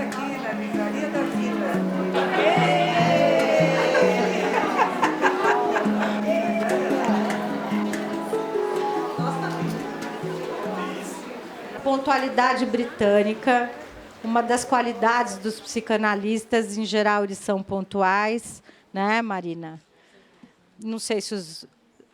aqui na Livraria da Vida. Pontualidade britânica, uma das qualidades dos psicanalistas, em geral, eles são pontuais, né, Marina? Não sei se os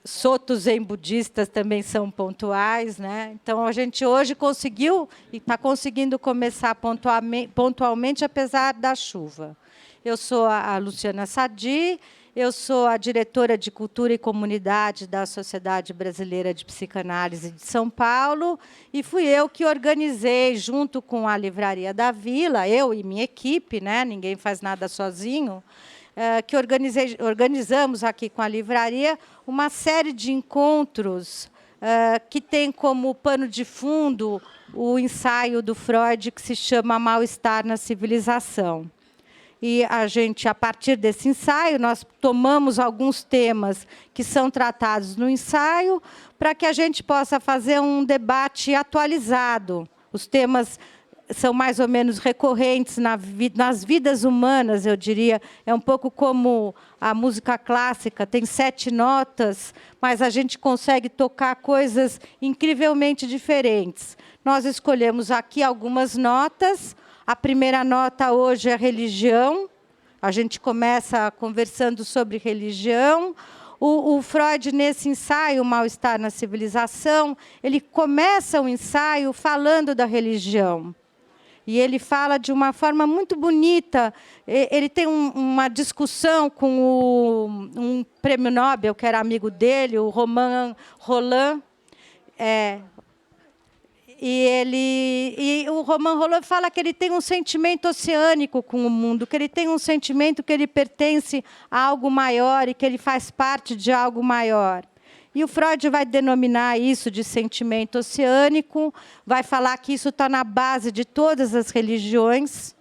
Soto Zen budistas também são pontuais, né? Então, a gente hoje conseguiu e está conseguindo começar pontualmente, apesar da chuva. Eu sou a Luciana Sadi, eu sou a diretora de Cultura e Comunidade da Sociedade Brasileira de Psicanálise de São Paulo, e fui eu que organizei, junto com a Livraria da Vila, eu e minha equipe, né? Ninguém faz nada sozinho, que organizamos aqui com a livraria uma série de encontros que tem como pano de fundo o ensaio do Freud que se chama Mal-Estar na Civilização. E a gente, a partir desse ensaio, nós tomamos alguns temas que são tratados no ensaio para que a gente possa fazer um debate atualizado. Os temas são mais ou menos recorrentes nas vidas humanas, eu diria. É um pouco como a música clássica, tem 7 notas, mas a gente consegue tocar coisas incrivelmente diferentes. Nós escolhemos aqui algumas notas. A primeira nota hoje é religião. A gente começa conversando sobre religião. O Freud, nesse ensaio, Mal-Estar na Civilização, ele começa o ensaio falando da religião. E ele fala de uma forma muito bonita. Ele tem uma discussão com um prêmio Nobel, que era amigo dele, o Romain Rolland. E o Romain Rolland fala que ele tem um sentimento oceânico com o mundo, que ele tem um sentimento que ele pertence a algo maior e que ele faz parte de algo maior. E o Freud vai denominar isso de sentimento oceânico, vai falar que isso está na base de todas as religiões,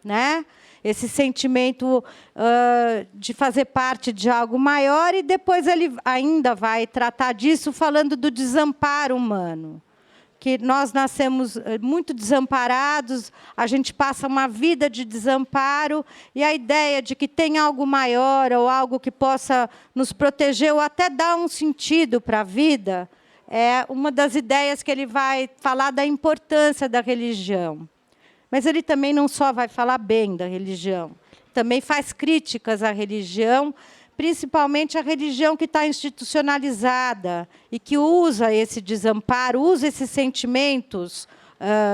né? Esse sentimento de fazer parte de algo maior, e depois ele ainda vai tratar disso falando do desamparo humano. Que nós nascemos muito desamparados, a gente passa uma vida de desamparo, e a ideia de que tem algo maior ou algo que possa nos proteger ou até dar um sentido para a vida é uma das ideias que ele vai falar da importância da religião. Mas ele também não só vai falar bem da religião, também faz críticas à religião, principalmente a religião que está institucionalizada e que usa esse desamparo, usa esses sentimentos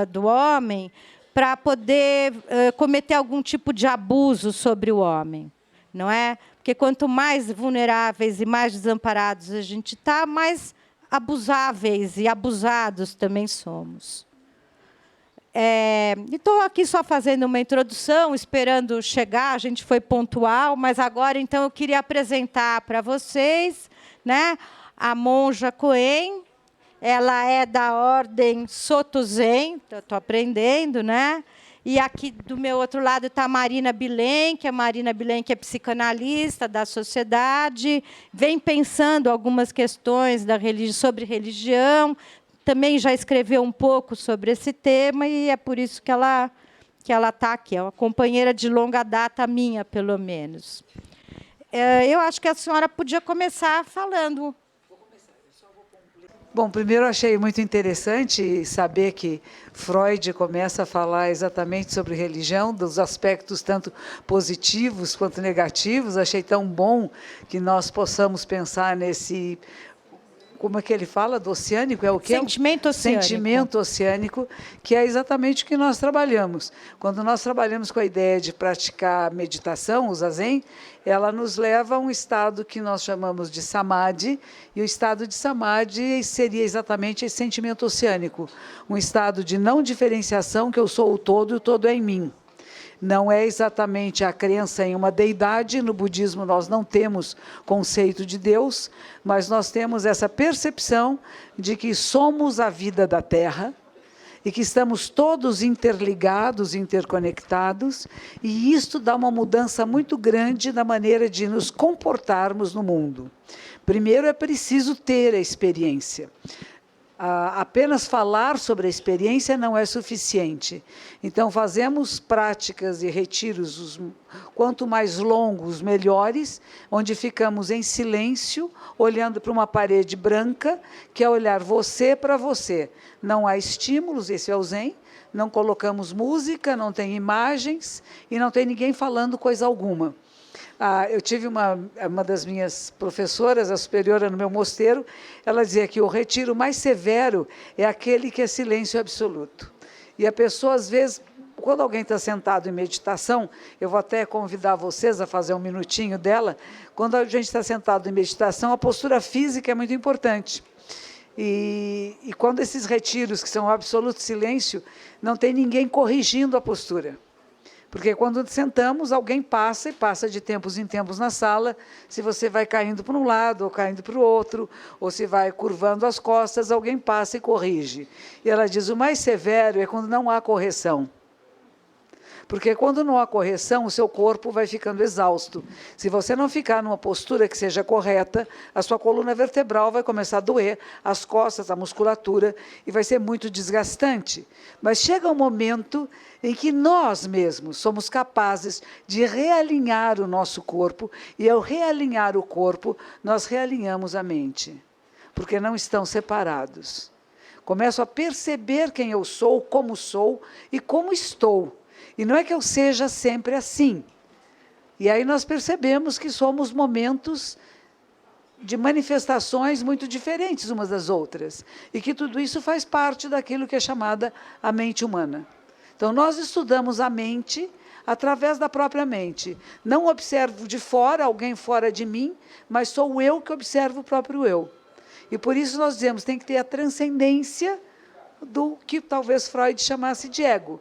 do homem para poder cometer algum tipo de abuso sobre o homem, não é? Porque quanto mais vulneráveis e mais desamparados a gente está, mais abusáveis e abusados também somos. Estou aqui só fazendo uma introdução, esperando chegar, a gente foi pontual, mas agora, então, eu queria apresentar para vocês, né, a monja Coen. Ela é da ordem Soto Zen, estou aprendendo, né? E aqui do meu outro lado está a Marina Bilen, que é psicanalista da sociedade, vem pensando algumas questões sobre religião, também já escreveu um pouco sobre esse tema, e é por isso que ela está aqui. É uma companheira de longa data minha, pelo menos. Eu acho que a senhora podia começar falando. Bom, primeiro eu achei muito interessante saber que Freud começa a falar exatamente sobre religião, dos aspectos tanto positivos quanto negativos. Achei tão bom que nós possamos pensar nesse... Como é que ele fala? Do oceânico? É o quê? Sentimento oceânico. Sentimento oceânico, que é exatamente o que nós trabalhamos. Quando nós trabalhamos com a ideia de praticar meditação, o zazen, ela nos leva a um estado que nós chamamos de samadhi, e o estado de samadhi seria exatamente esse sentimento oceânico, um estado de não diferenciação, que eu sou o todo e o todo é em mim. Não é exatamente a crença em uma deidade. No budismo nós não temos conceito de Deus, mas nós temos essa percepção de que somos a vida da Terra e que estamos todos interligados, interconectados, e isto dá uma mudança muito grande na maneira de nos comportarmos no mundo. Primeiro é preciso ter a experiência. Apenas falar sobre a experiência não é suficiente. Então, fazemos práticas e retiros, quanto mais longos, melhores, onde ficamos em silêncio, olhando para uma parede branca, que é olhar você para você. Não há estímulos, esse é o Zen, não colocamos música, não tem imagens, e não tem ninguém falando coisa alguma. Eu tive uma das minhas professoras, a superiora no meu mosteiro, ela dizia que o retiro mais severo é aquele que é silêncio absoluto. E a pessoa, às vezes, quando alguém está sentado em meditação, eu vou até convidar vocês a fazer um minutinho dela, quando a gente está sentado em meditação, a postura física é muito importante. E quando esses retiros, que são absoluto silêncio, não tem ninguém corrigindo a postura. Porque quando sentamos, alguém passa, e passa de tempos em tempos na sala, se você vai caindo para um lado, ou caindo para o outro, ou se vai curvando as costas, alguém passa e corrige. E ela diz, o mais severo é quando não há correção. Porque quando não há correção, o seu corpo vai ficando exausto. Se você não ficar numa postura que seja correta, a sua coluna vertebral vai começar a doer, as costas, a musculatura, e vai ser muito desgastante. Mas chega um momento em que nós mesmos somos capazes de realinhar o nosso corpo, e ao realinhar o corpo, nós realinhamos a mente, porque não estão separados. Começo a perceber quem eu sou e como estou. E não é que eu seja sempre assim. E aí nós percebemos que somos momentos de manifestações muito diferentes umas das outras. E que tudo isso faz parte daquilo que é chamada a mente humana. Então, nós estudamos a mente através da própria mente. Não observo de fora, alguém fora de mim, mas sou eu que observo o próprio eu. E por isso nós dizemos, tem que ter a transcendência do que talvez Freud chamasse de ego.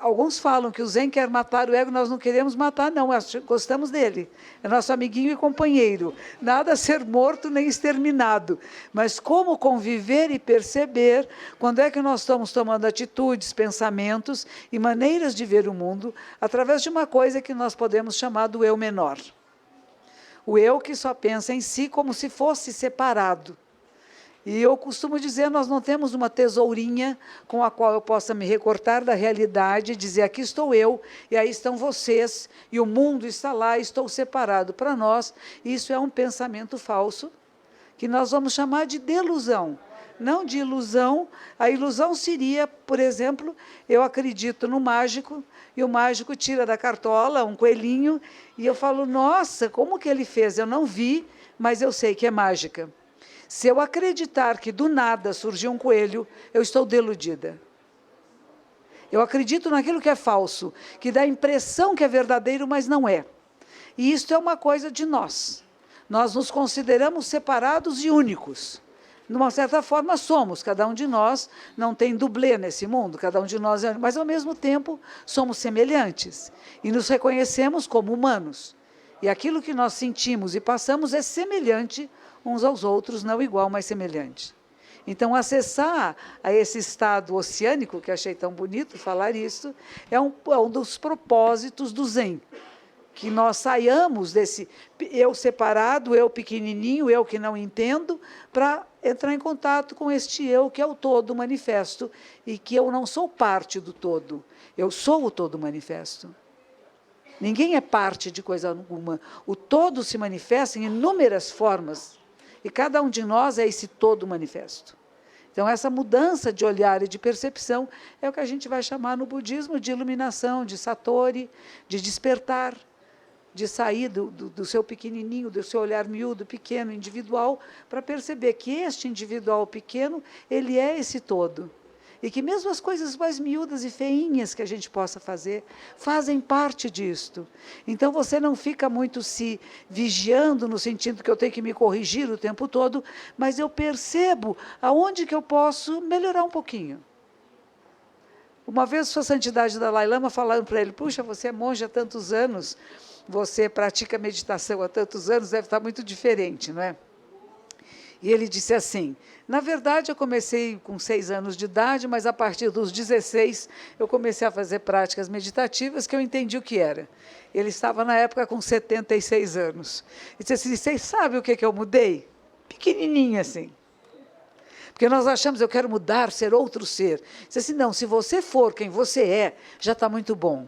Alguns falam que o Zen quer matar o ego, nós não queremos matar, não, gostamos dele. É nosso amiguinho e companheiro. Nada a ser morto nem exterminado. Mas como conviver e perceber quando é que nós estamos tomando atitudes, pensamentos e maneiras de ver o mundo através de uma coisa que nós podemos chamar do eu menor. O eu que só pensa em si como se fosse separado. E eu costumo dizer, nós não temos uma tesourinha com a qual eu possa me recortar da realidade e dizer, aqui estou eu, e aí estão vocês, e o mundo está lá, e estou separado. Para nós, isso é um pensamento falso, que nós vamos chamar de delusão, não de ilusão. A ilusão seria, por exemplo, eu acredito no mágico, e o mágico tira da cartola um coelhinho, e eu falo, nossa, como que ele fez? Eu não vi, mas eu sei que é mágica. Se eu acreditar que do nada surgiu um coelho, eu estou deludida. Eu acredito naquilo que é falso, que dá a impressão que é verdadeiro, mas não é. E isto é uma coisa de nós. Nós nos consideramos separados e únicos. De uma certa forma somos, cada um de nós não tem dublê nesse mundo, cada um de nós é, mas ao mesmo tempo somos semelhantes. E nos reconhecemos como humanos. E aquilo que nós sentimos e passamos é semelhante uns aos outros, não igual, mas semelhante. Então, acessar a esse estado oceânico, que achei tão bonito falar isso, é um dos propósitos do Zen. Que nós saiamos desse eu separado, eu pequenininho, eu que não entendo, para entrar em contato com este eu, que é o todo manifesto, e que eu não sou parte do todo, eu sou o todo manifesto. Ninguém é parte de coisa alguma. O todo se manifesta em inúmeras formas, e cada um de nós é esse todo manifesto. Então, essa mudança de olhar e de percepção é o que a gente vai chamar no budismo de iluminação, de satori, de despertar, de sair do seu pequenininho, do seu olhar miúdo, pequeno, individual, para perceber que este individual pequeno, ele é esse todo. E que mesmo as coisas mais miúdas e feinhas que a gente possa fazer, fazem parte disto. Então, você não fica muito se vigiando, no sentido que eu tenho que me corrigir o tempo todo, mas eu percebo aonde que eu posso melhorar um pouquinho. Uma vez, Sua Santidade Dalai Lama falando para ele, puxa, você é monge há tantos anos, você pratica meditação há tantos anos, deve estar muito diferente, não é? E ele disse assim, na verdade, eu comecei com 6 anos de idade, mas a partir dos 16, eu comecei a fazer práticas meditativas que eu entendi o que era. Ele estava, na época, com 76 anos. E disse assim, vocês sabem o que eu mudei? Pequenininha, assim. Porque nós achamos, eu quero mudar, ser outro ser. Diz assim, não, se você for quem você é, já está muito bom.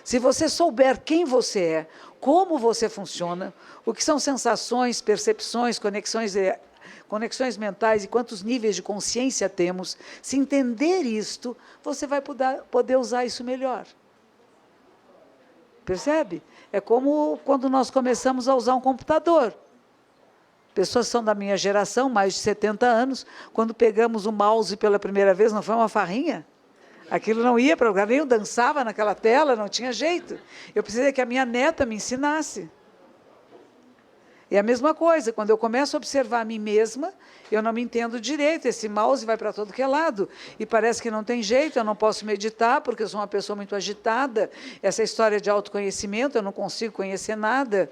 Se você souber quem você é, como você funciona, o que são sensações, percepções, conexões mentais e quantos níveis de consciência temos, se entender isto, você vai poder usar isso melhor. Percebe? É como quando nós começamos a usar um computador. Pessoas que são da minha geração, mais de 70 anos, quando pegamos o mouse pela primeira vez, não foi uma farrinha? Aquilo não ia para lugar nenhum, dançava naquela tela, não tinha jeito. Eu precisei que a minha neta me ensinasse. E a mesma coisa, quando eu começo a observar a mim mesma, eu não me entendo direito, esse mouse vai para todo que é lado, e parece que não tem jeito, eu não posso meditar, porque eu sou uma pessoa muito agitada, essa história de autoconhecimento, eu não consigo conhecer nada,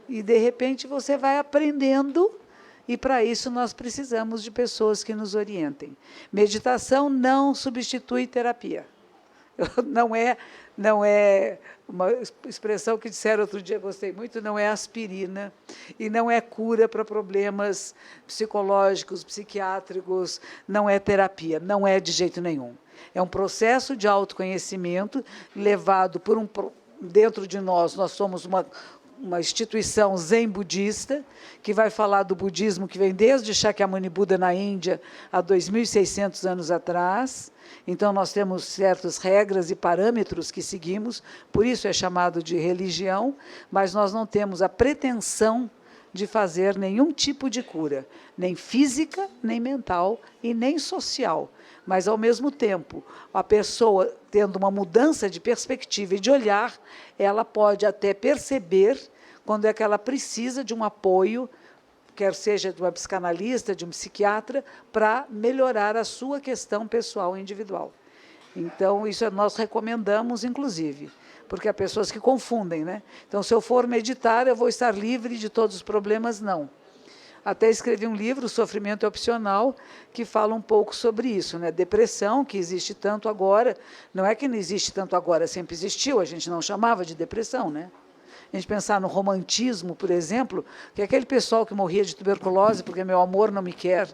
e de repente você vai aprendendo, e para isso nós precisamos de pessoas que nos orientem. Meditação não substitui terapia. Não é uma expressão que disseram outro dia, gostei muito, não é aspirina e não é cura para problemas psicológicos, psiquiátricos, não é terapia, não é de jeito nenhum. É um processo de autoconhecimento levado dentro de nós somos uma instituição zen budista, que vai falar do budismo que vem desde Shakyamuni Buda na Índia, há 2.600 anos atrás. Então, nós temos certas regras e parâmetros que seguimos, por isso é chamado de religião, mas nós não temos a pretensão de fazer nenhum tipo de cura, nem física, nem mental e nem social. Mas, ao mesmo tempo, a pessoa, tendo uma mudança de perspectiva e de olhar, ela pode até perceber quando é que ela precisa de um apoio, quer seja de uma psicanalista, de um psiquiatra, para melhorar a sua questão pessoal e individual. Então, isso nós recomendamos, inclusive, porque há pessoas que confundem, né? Então, se eu for meditar, eu vou estar livre de todos os problemas? Não. Até escrevi um livro, O Sofrimento é Opcional, que fala um pouco sobre isso, né? Depressão, que existe tanto agora, não é que não existe tanto agora, sempre existiu, a gente não chamava de depressão, né? A gente pensar no romantismo, por exemplo, que é aquele pessoal que morria de tuberculose porque meu amor não me quer.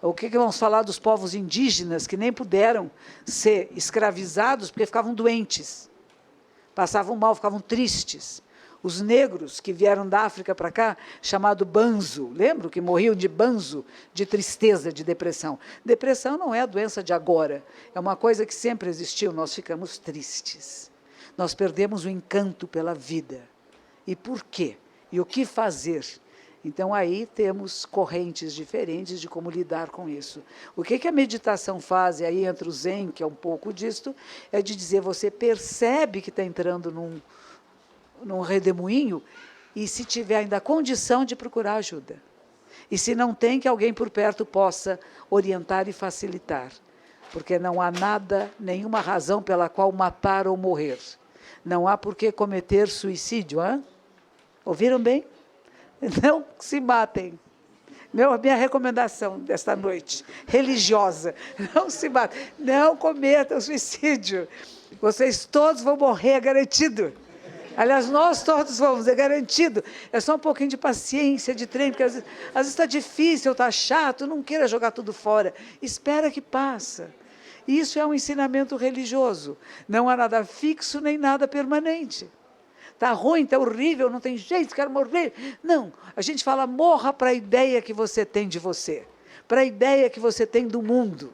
O que vamos falar dos povos indígenas que nem puderam ser escravizados porque ficavam doentes, passavam mal, ficavam tristes. Os negros que vieram da África para cá, chamado banzo, lembram que morriam de banzo, de tristeza, de depressão. Depressão não é a doença de agora, é uma coisa que sempre existiu, nós ficamos tristes. Nós perdemos o encanto pela vida. E por quê? E o que fazer? Então, aí temos correntes diferentes de como lidar com isso. O que a meditação faz, e aí entra o Zen, que é um pouco disto, é de dizer, você percebe que está entrando num redemoinho, e se tiver ainda a condição de procurar ajuda. E se não tem, que alguém por perto possa orientar e facilitar. Porque não há nada, nenhuma razão pela qual matar ou morrer. Não há por que cometer suicídio. Hein? Ouviram bem? Não se matem. Minha recomendação desta noite, religiosa, não se matem, não cometam suicídio. Vocês todos vão morrer, é garantido. Aliás, nós todos vamos, é garantido. É só um pouquinho de paciência, de treino, porque às vezes está difícil, está chato, não queira jogar tudo fora. Espera que passa. Isso é um ensinamento religioso. Não há nada fixo nem nada permanente. Está ruim, está horrível, não tem jeito, quero morrer. Não, a gente fala, morra para a ideia que você tem de você, para a ideia que você tem do mundo.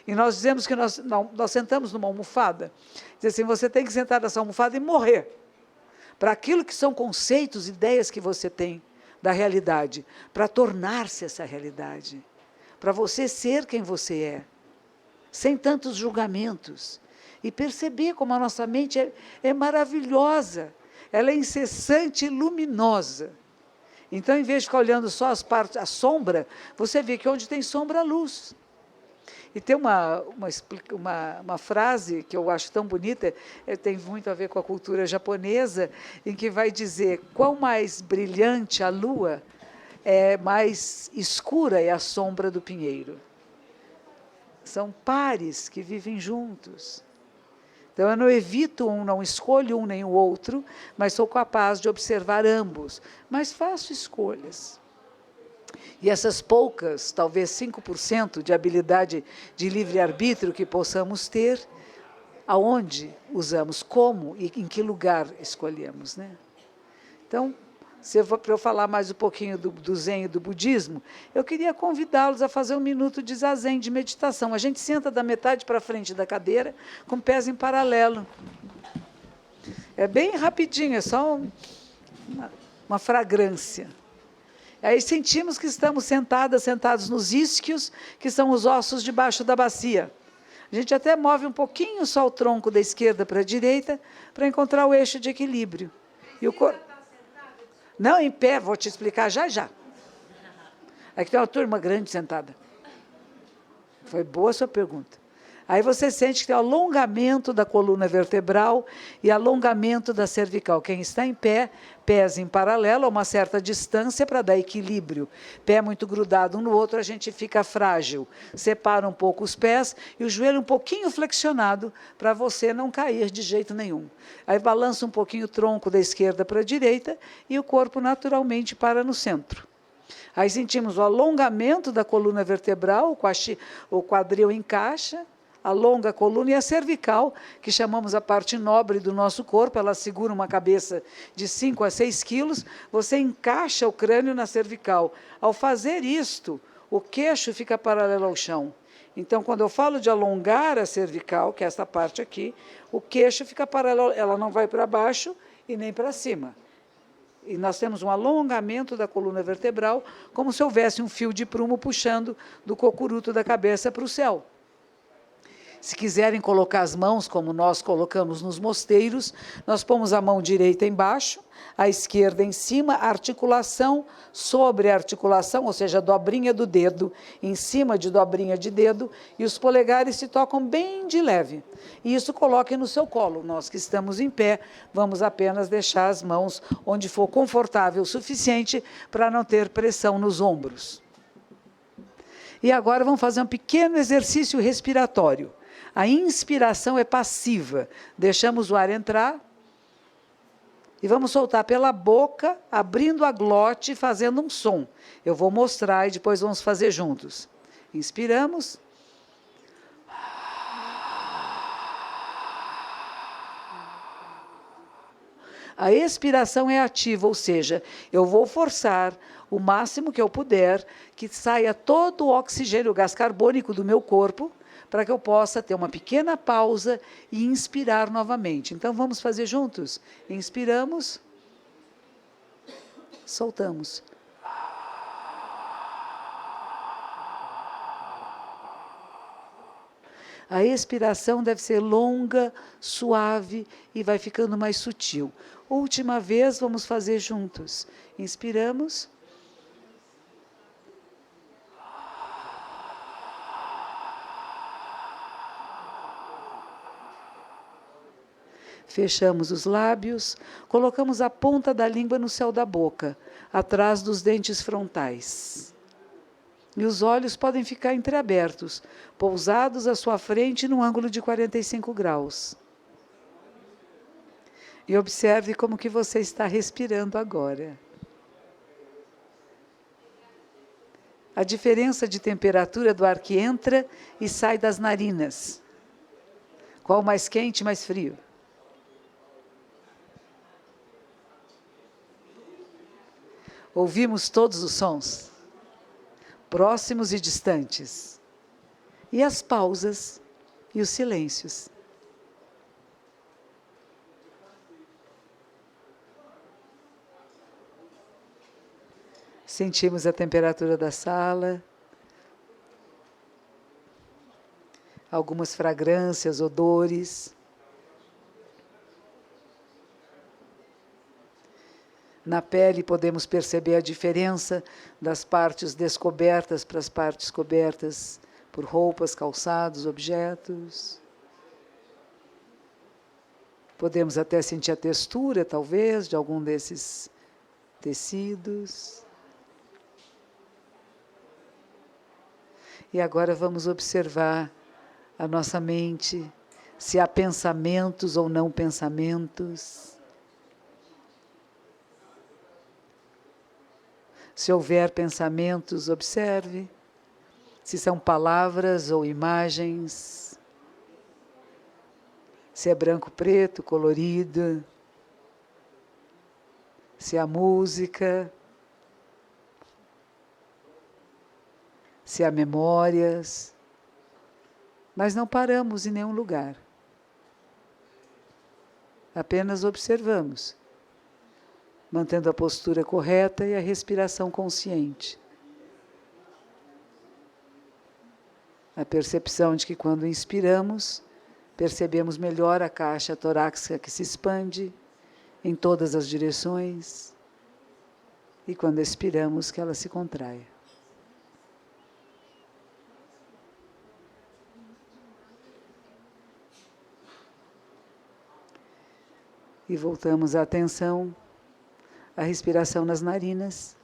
E nós dizemos que nós sentamos numa almofada, diz assim, você tem que sentar nessa almofada e morrer, para aquilo que são conceitos, ideias que você tem da realidade, para tornar-se essa realidade, para você ser quem você é, sem tantos julgamentos, e perceber como a nossa mente é maravilhosa, ela é incessante e luminosa. Então, em vez de ficar olhando só as partes, a sombra, você vê que onde tem sombra, há luz. E tem uma frase que eu acho tão bonita, tem muito a ver com a cultura japonesa, em que vai dizer, quão mais brilhante a lua, mais escura é a sombra do pinheiro. São pares que vivem juntos. Então, eu não evito um, não escolho um nem o outro, mas sou capaz de observar ambos. Mas faço escolhas. E essas poucas, talvez 5% de habilidade de livre-arbítrio que possamos ter, aonde usamos, como e em que lugar escolhemos, né? Então, para eu falar mais um pouquinho do Zen e do budismo, eu queria convidá-los a fazer 1 minuto de zazen, de meditação. A gente senta da metade para frente da cadeira, com pés em paralelo. É bem rapidinho, é só uma fragrância. Aí sentimos que estamos sentados nos isquios, que são os ossos debaixo da bacia. A gente até move um pouquinho só o tronco da esquerda para a direita, para encontrar o eixo de equilíbrio. E o corpo... Não, em pé, vou te explicar já. Aqui tem uma turma grande sentada. Foi boa a sua pergunta. Aí você sente que tem alongamento da coluna vertebral e alongamento da cervical. Quem está em pé, pés em paralelo, a uma certa distância para dar equilíbrio. Pé muito grudado um no outro, a gente fica frágil. Separa um pouco os pés e o joelho um pouquinho flexionado para você não cair de jeito nenhum. Aí balança um pouquinho o tronco da esquerda para a direita e o corpo naturalmente para no centro. Aí sentimos o alongamento da coluna vertebral, o quadril encaixa, alonga a coluna e a cervical, que chamamos a parte nobre do nosso corpo, ela segura uma cabeça de 5 a 6 quilos, você encaixa o crânio na cervical. Ao fazer isto, o queixo fica paralelo ao chão. Então, quando eu falo de alongar a cervical, que é essa parte aqui, o queixo fica paralelo, ela não vai para baixo e nem para cima. E nós temos um alongamento da coluna vertebral, como se houvesse um fio de prumo puxando do cocuruto da cabeça para o céu. Se quiserem colocar as mãos, como nós colocamos nos mosteiros, nós pomos a mão direita embaixo, a esquerda em cima, a articulação sobre a articulação, ou seja, a dobrinha do dedo, em cima de dobrinha de dedo, e os polegares se tocam bem de leve. E isso coloquem no seu colo. Nós que estamos em pé, vamos apenas deixar as mãos onde for confortável o suficiente para não ter pressão nos ombros. E agora vamos fazer um pequeno exercício respiratório. A inspiração é passiva. Deixamos o ar entrar e vamos soltar pela boca, abrindo a glote, fazendo um som. Eu vou mostrar e depois vamos fazer juntos. Inspiramos. A expiração é ativa, ou seja, eu vou forçar o máximo que eu puder que saia todo o oxigênio, o gás carbônico do meu corpo, para que eu possa ter uma pequena pausa e inspirar novamente. Então, vamos fazer juntos? Inspiramos, soltamos. A expiração deve ser longa, suave e vai ficando mais sutil. Última vez, vamos fazer juntos. Inspiramos. Fechamos os lábios, colocamos a ponta da língua no céu da boca, atrás dos dentes frontais. E os olhos podem ficar entreabertos, pousados à sua frente num ângulo de 45 graus. E observe como que você está respirando agora. A diferença de temperatura do ar que entra e sai das narinas. Qual mais quente, mais frio? Ouvimos todos os sons, próximos e distantes, e as pausas e os silêncios. Sentimos a temperatura da sala, algumas fragrâncias, odores. Na pele podemos perceber a diferença das partes descobertas para as partes cobertas por roupas, calçados, objetos. Podemos até sentir a textura, talvez, de algum desses tecidos. E agora vamos observar a nossa mente, se há pensamentos ou não pensamentos. Se houver pensamentos, observe. Se são palavras ou imagens. Se é branco, preto, colorido. Se há música. Se há memórias. Mas não paramos em nenhum lugar. Apenas observamos, mantendo a postura correta e a respiração consciente. A percepção de que quando inspiramos, percebemos melhor a caixa torácica que se expande em todas as direções, e quando expiramos, que ela se contrai. E voltamos a atenção à respiração nas narinas.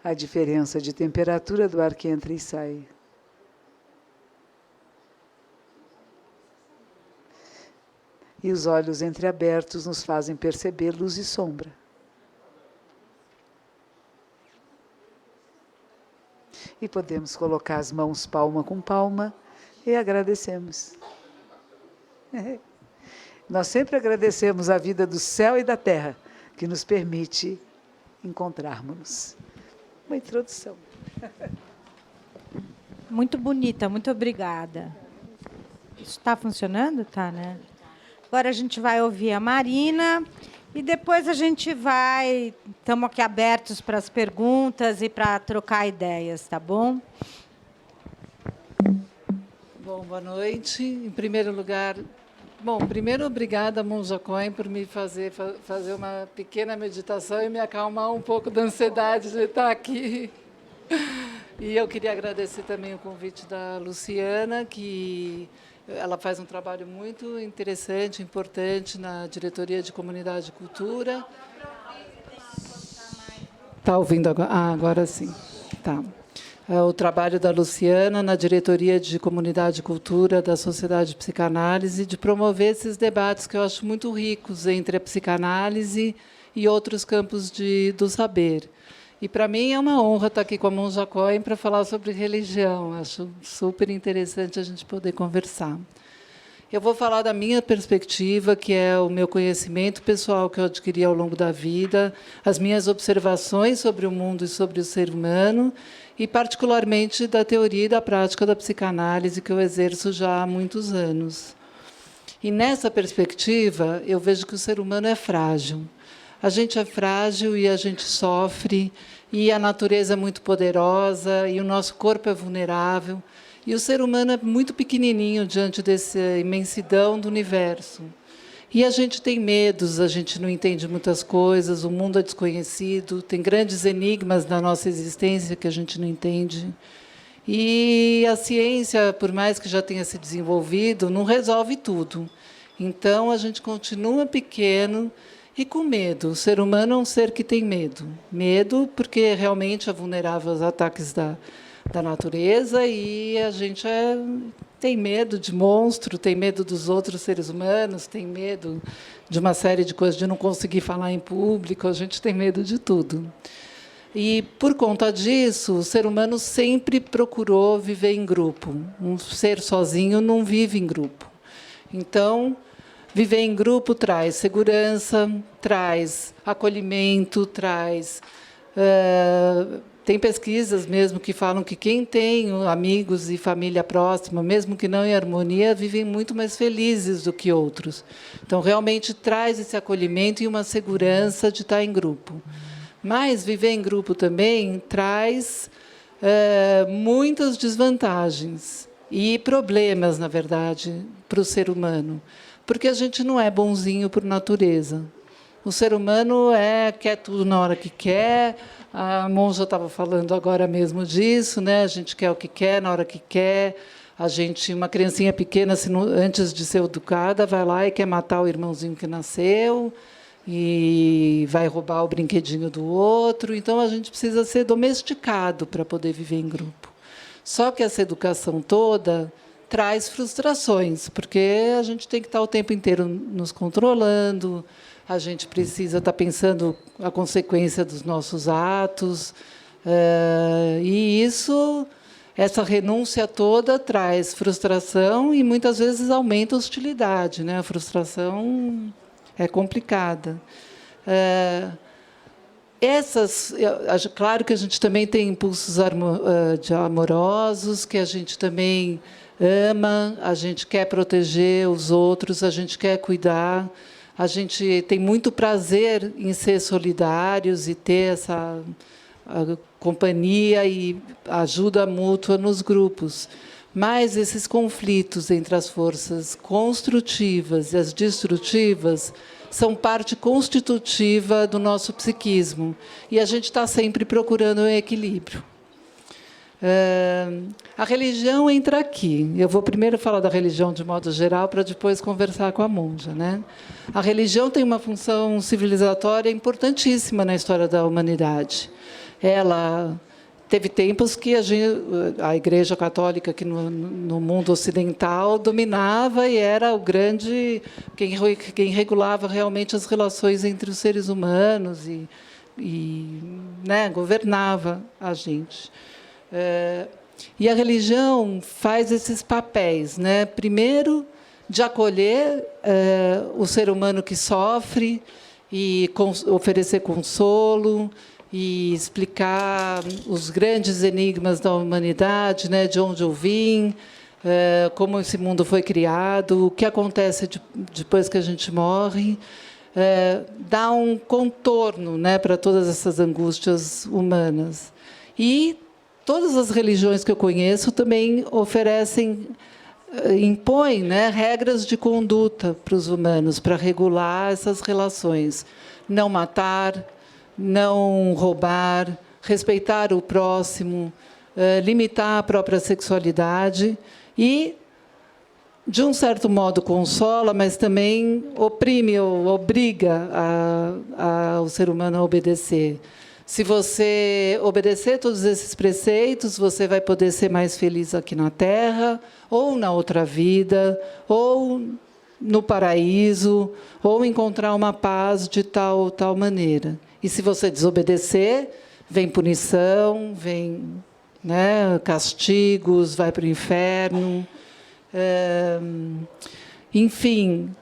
A diferença de temperatura do ar que entra e sai. E os olhos entreabertos nos fazem perceber luz e sombra. E podemos colocar as mãos palma com palma e agradecemos. Nós sempre agradecemos a vida do céu e da terra, que nos permite encontrarmos-nos. Uma introdução. Muito bonita, muito obrigada. Isso está funcionando? Tá, né? Agora a gente vai ouvir a Marina e depois a gente vai... Estamos aqui abertos para as perguntas e para trocar ideias, tá bom? Bom, boa noite. Em primeiro lugar... Bom, primeiro, obrigada, Monja Coen, por me fazer uma pequena meditação e me acalmar um pouco da ansiedade de estar aqui. E eu queria agradecer também o convite da Luciana, que ela faz um trabalho muito interessante, importante na Diretoria de Comunidade e Cultura. Está ouvindo agora? Ah, agora sim. Tá. O trabalho da Luciana na Diretoria de Comunidade e Cultura da Sociedade de Psicanálise, de promover esses debates que eu acho muito ricos entre a psicanálise e outros campos do saber. E, para mim, é uma honra estar aqui com a Monja Coen para falar sobre religião. Acho super interessante a gente poder conversar. Eu vou falar da minha perspectiva, que é o meu conhecimento pessoal que eu adquiri ao longo da vida, as minhas observações sobre o mundo e sobre o ser humano, e, particularmente, da teoria e da prática da psicanálise, que eu exerço já há muitos anos. E, nessa perspectiva, eu vejo que o ser humano é frágil. A gente é frágil e a gente sofre, e a natureza é muito poderosa, e o nosso corpo é vulnerável, e o ser humano é muito pequenininho diante dessa imensidão do universo. E a gente tem medos, a gente não entende muitas coisas, o mundo é desconhecido, tem grandes enigmas da nossa existência que a gente não entende. E a ciência, por mais que já tenha se desenvolvido, não resolve tudo. Então, a gente continua pequeno e com medo. O ser humano é um ser que tem medo. Medo porque realmente é vulnerável aos ataques da natureza, e a gente tem medo de monstro, tem medo dos outros seres humanos, tem medo de uma série de coisas, de não conseguir falar em público, a gente tem medo de tudo. E, por conta disso, o ser humano sempre procurou viver em grupo. Um ser sozinho não vive em grupo. Então, viver em grupo traz segurança, traz acolhimento, traz... Tem pesquisas mesmo que falam que quem tem amigos e família próxima, mesmo que não em harmonia, vivem muito mais felizes do que outros. Então, realmente traz esse acolhimento e uma segurança de estar em grupo. Mas viver em grupo também traz muitas desvantagens e problemas, na verdade, para o ser humano, porque a gente não é bonzinho por natureza. O ser humano quer tudo na hora que quer. A Monja estava falando agora mesmo disso, né? A gente quer o que quer, na hora que quer. Uma criancinha pequena, antes de ser educada, vai lá e quer matar o irmãozinho que nasceu e vai roubar o brinquedinho do outro. Então, a gente precisa ser domesticado para poder viver em grupo. Só que essa educação toda traz frustrações, porque a gente tem que estar o tempo inteiro nos controlando, a gente precisa estar pensando a consequência dos nossos atos, e essa renúncia toda traz frustração e muitas vezes aumenta a hostilidade, né? A frustração é complicada. Claro que a gente também tem impulsos amorosos, que a gente também ama, a gente quer proteger os outros, a gente quer cuidar, a gente tem muito prazer em ser solidários e ter essa companhia e ajuda mútua nos grupos. Mas esses conflitos entre as forças construtivas e as destrutivas são parte constitutiva do nosso psiquismo. E a gente está sempre procurando um equilíbrio. A religião entra aqui. Eu vou primeiro falar da religião de modo geral, para depois conversar com a monja, né? A religião tem uma função civilizatória importantíssima na história da humanidade. Ela teve tempos que a Igreja Católica aqui no mundo ocidental dominava e era o grande quem regulava realmente as relações entre os seres humanos e né, governava a gente. E a religião faz esses papéis, né? Primeiro, de acolher o ser humano que sofre e oferecer consolo e explicar os grandes enigmas da humanidade, né? De onde eu vim, como esse mundo foi criado, o que acontece depois que a gente morre, dá um contorno, né, para todas essas angústias humanas. E todas as religiões que eu conheço também impõem, né, regras de conduta para os humanos, para regular essas relações. Não matar, não roubar, respeitar o próximo, limitar a própria sexualidade e, de um certo modo, consola, mas também oprime ou obriga o ser humano a obedecer. Se você obedecer todos esses preceitos, você vai poder ser mais feliz aqui na Terra, ou na outra vida, ou no paraíso, ou encontrar uma paz de tal maneira. E se você desobedecer, vem punição, vem, né, castigos, vai para o inferno. Enfim,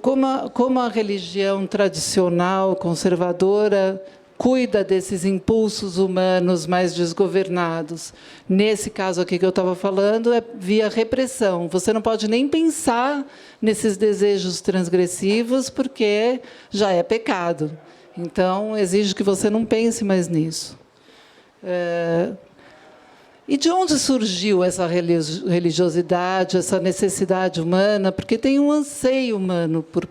como a religião tradicional, conservadora, cuida desses impulsos humanos mais desgovernados. Nesse caso aqui que eu estava falando, é via repressão. Você não pode nem pensar nesses desejos transgressivos, porque já é pecado. Então, exige que você não pense mais nisso. E de onde surgiu essa religiosidade, essa necessidade humana? Porque tem um anseio humano por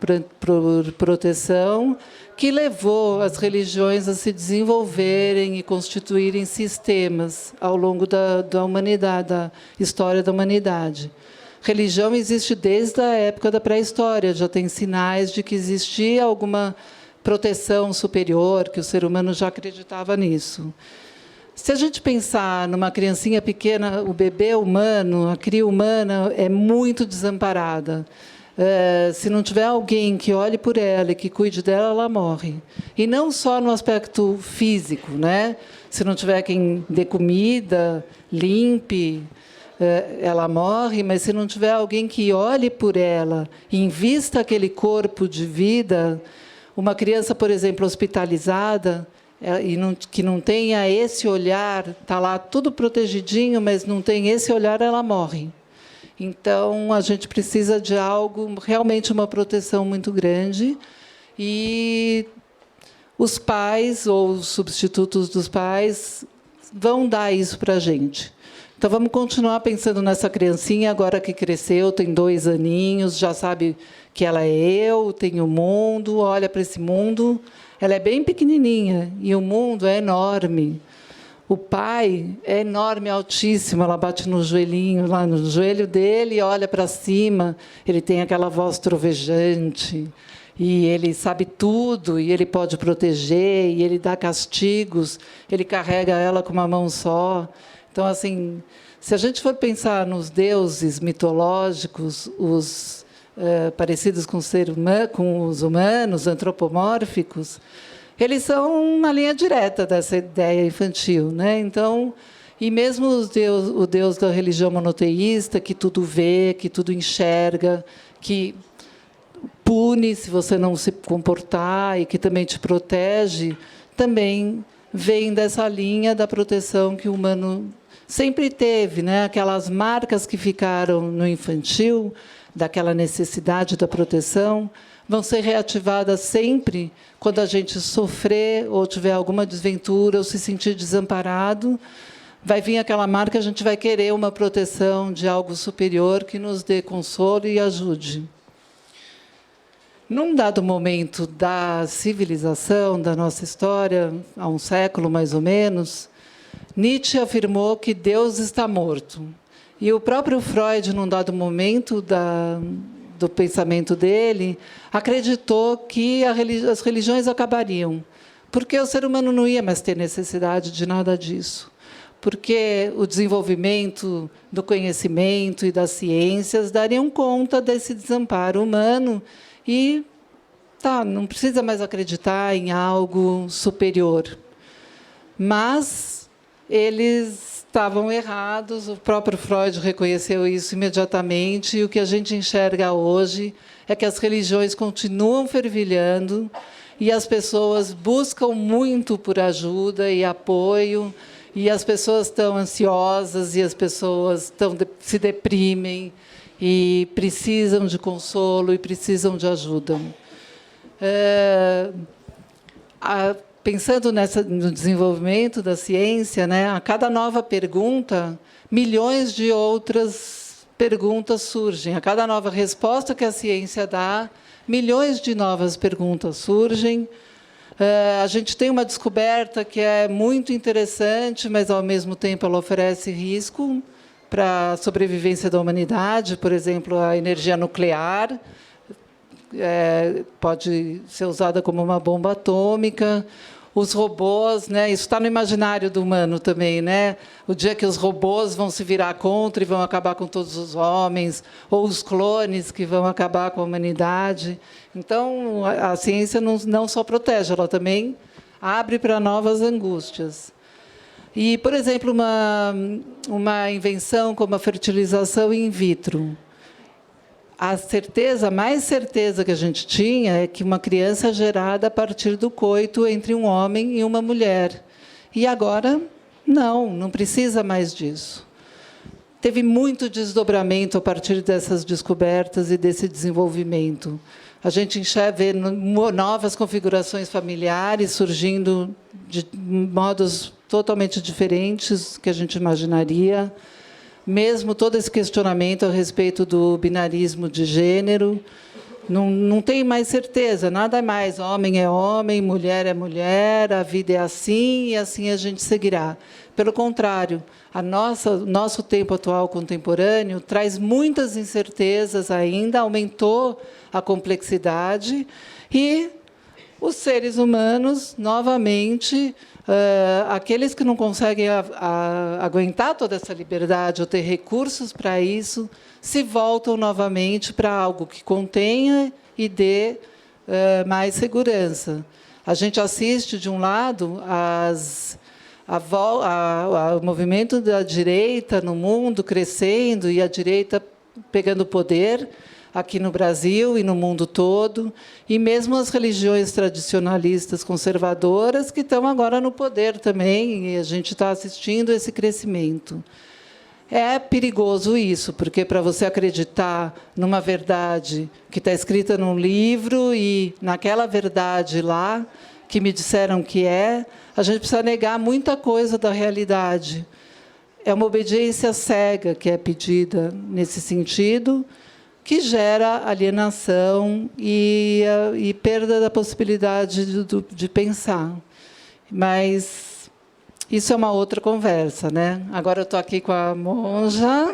proteção que levou as religiões a se desenvolverem e constituírem sistemas ao longo da humanidade, da história da humanidade. Religião existe desde a época da pré-história, já tem sinais de que existia alguma proteção superior, que o ser humano já acreditava nisso. Se a gente pensar numa criancinha pequena, o bebê humano, a cria humana é muito desamparada. Se não tiver alguém que olhe por ela e que cuide dela, ela morre. E não só no aspecto físico, né? Se não tiver quem dê comida, limpe, ela morre, mas se não tiver alguém que olhe por ela e invista aquele corpo de vida, uma criança, por exemplo, hospitalizada, que não tenha esse olhar, está lá tudo protegidinho, mas não tem esse olhar, ela morre. Então, a gente precisa de algo, realmente uma proteção muito grande. E os pais, ou os substitutos dos pais, vão dar isso para a gente. Então, vamos continuar pensando nessa criancinha, agora que cresceu, tem 2 aninhos, já sabe que ela é eu, tem o mundo, olha para esse mundo. Ela é bem pequenininha e o mundo é enorme. O pai é enorme, altíssimo. Ela bate no joelhinho, lá no joelho dele, olha para cima. Ele tem aquela voz trovejante e ele sabe tudo e ele pode proteger e ele dá castigos. Ele carrega ela com uma mão só. Então, assim, se a gente for pensar nos deuses mitológicos, os parecidos com os humanos, antropomórficos, eles são uma linha direta dessa ideia infantil, né? Então, e mesmo o Deus da religião monoteísta, que tudo vê, que tudo enxerga, que pune se você não se comportar e que também te protege, também vem dessa linha da proteção que o humano sempre teve, né? Aquelas marcas que ficaram no infantil, daquela necessidade da proteção, vão ser reativadas sempre quando a gente sofrer ou tiver alguma desventura ou se sentir desamparado. Vai vir aquela marca, a gente vai querer uma proteção de algo superior que nos dê consolo e ajude. Num dado momento da civilização, da nossa história, há um século mais ou menos, Nietzsche afirmou que Deus está morto. E o próprio Freud, num dado momento do pensamento dele, acreditou que as religiões acabariam, porque o ser humano não ia mais ter necessidade de nada disso, porque o desenvolvimento do conhecimento e das ciências dariam conta desse desamparo humano e não precisa mais acreditar em algo superior. Mas eles estavam errados, o próprio Freud reconheceu isso imediatamente, e o que a gente enxerga hoje é que as religiões continuam fervilhando e as pessoas buscam muito por ajuda e apoio, e as pessoas estão ansiosas, e as pessoas se deprimem, e precisam de consolo, e precisam de ajuda. Pensando no desenvolvimento da ciência, né, a cada nova pergunta, milhões de outras perguntas surgem. A cada nova resposta que a ciência dá, milhões de novas perguntas surgem. A gente tem uma descoberta que é muito interessante, mas, ao mesmo tempo, ela oferece risco para a sobrevivência da humanidade. Por exemplo, a energia nuclear pode ser usada como uma bomba atômica. Os robôs, né? Isso está no imaginário do humano também, né? O dia que os robôs vão se virar contra e vão acabar com todos os homens, ou os clones que vão acabar com a humanidade. Então, a ciência não só protege, ela também abre para novas angústias. E, por exemplo, uma invenção como a fertilização in vitro. A mais certeza que a gente tinha é que uma criança é gerada a partir do coito entre um homem e uma mulher. E agora, não precisa mais disso. Teve muito desdobramento a partir dessas descobertas e desse desenvolvimento. A gente vê novas configurações familiares surgindo de modos totalmente diferentes que a gente imaginaria. Mesmo todo esse questionamento a respeito do binarismo de gênero, não tem mais certeza, nada mais. Homem é homem, mulher é mulher, a vida é assim e assim a gente seguirá. Pelo contrário, nosso tempo atual contemporâneo traz muitas incertezas ainda, aumentou a complexidade e os seres humanos, novamente, aqueles que não conseguem aguentar toda essa liberdade ou ter recursos para isso, se voltam novamente para algo que contenha e dê mais segurança. A gente assiste, de um lado, o movimento da direita no mundo crescendo e a direita pegando poder, aqui no Brasil e no mundo todo, e mesmo as religiões tradicionalistas conservadoras que estão agora no poder também, e a gente está assistindo esse crescimento. É perigoso isso, porque para você acreditar numa verdade que está escrita num livro e naquela verdade lá, que me disseram que a gente precisa negar muita coisa da realidade. É uma obediência cega que é pedida nesse sentido, que gera alienação e perda da possibilidade de pensar. Mas isso é uma outra conversa, né? Agora eu estou aqui com a monja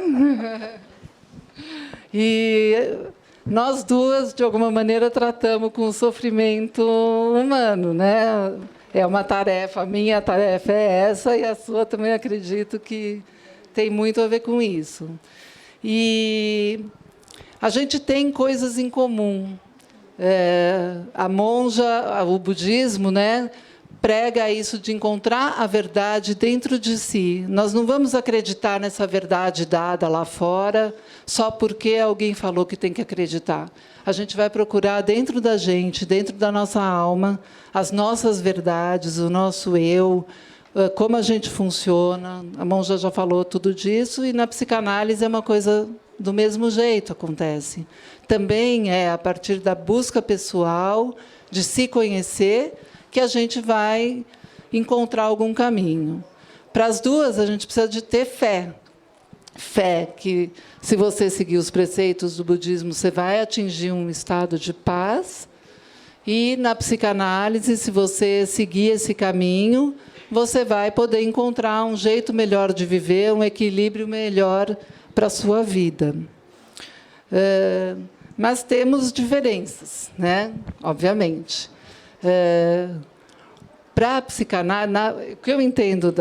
e nós duas, de alguma maneira, tratamos com o sofrimento humano, né? É uma tarefa, a minha tarefa é essa, e a sua também acredito que tem muito a ver com isso. E a gente tem coisas em comum. A monja, o budismo, né, prega isso de encontrar a verdade dentro de si. Nós não vamos acreditar nessa verdade dada lá fora só porque alguém falou que tem que acreditar. A gente vai procurar dentro da gente, dentro da nossa alma, as nossas verdades, o nosso eu, como a gente funciona. A monja já falou tudo disso, e na psicanálise é uma coisa do mesmo jeito, acontece. Também é a partir da busca pessoal, de se conhecer, que a gente vai encontrar algum caminho. Para as duas, a gente precisa de ter fé. Fé que, se você seguir os preceitos do budismo, você vai atingir um estado de paz. E, na psicanálise, se você seguir esse caminho, você vai poder encontrar um jeito melhor de viver, um equilíbrio melhor para a sua vida. Mas temos diferenças, né? Obviamente. Para a psicanálise, o que eu entendo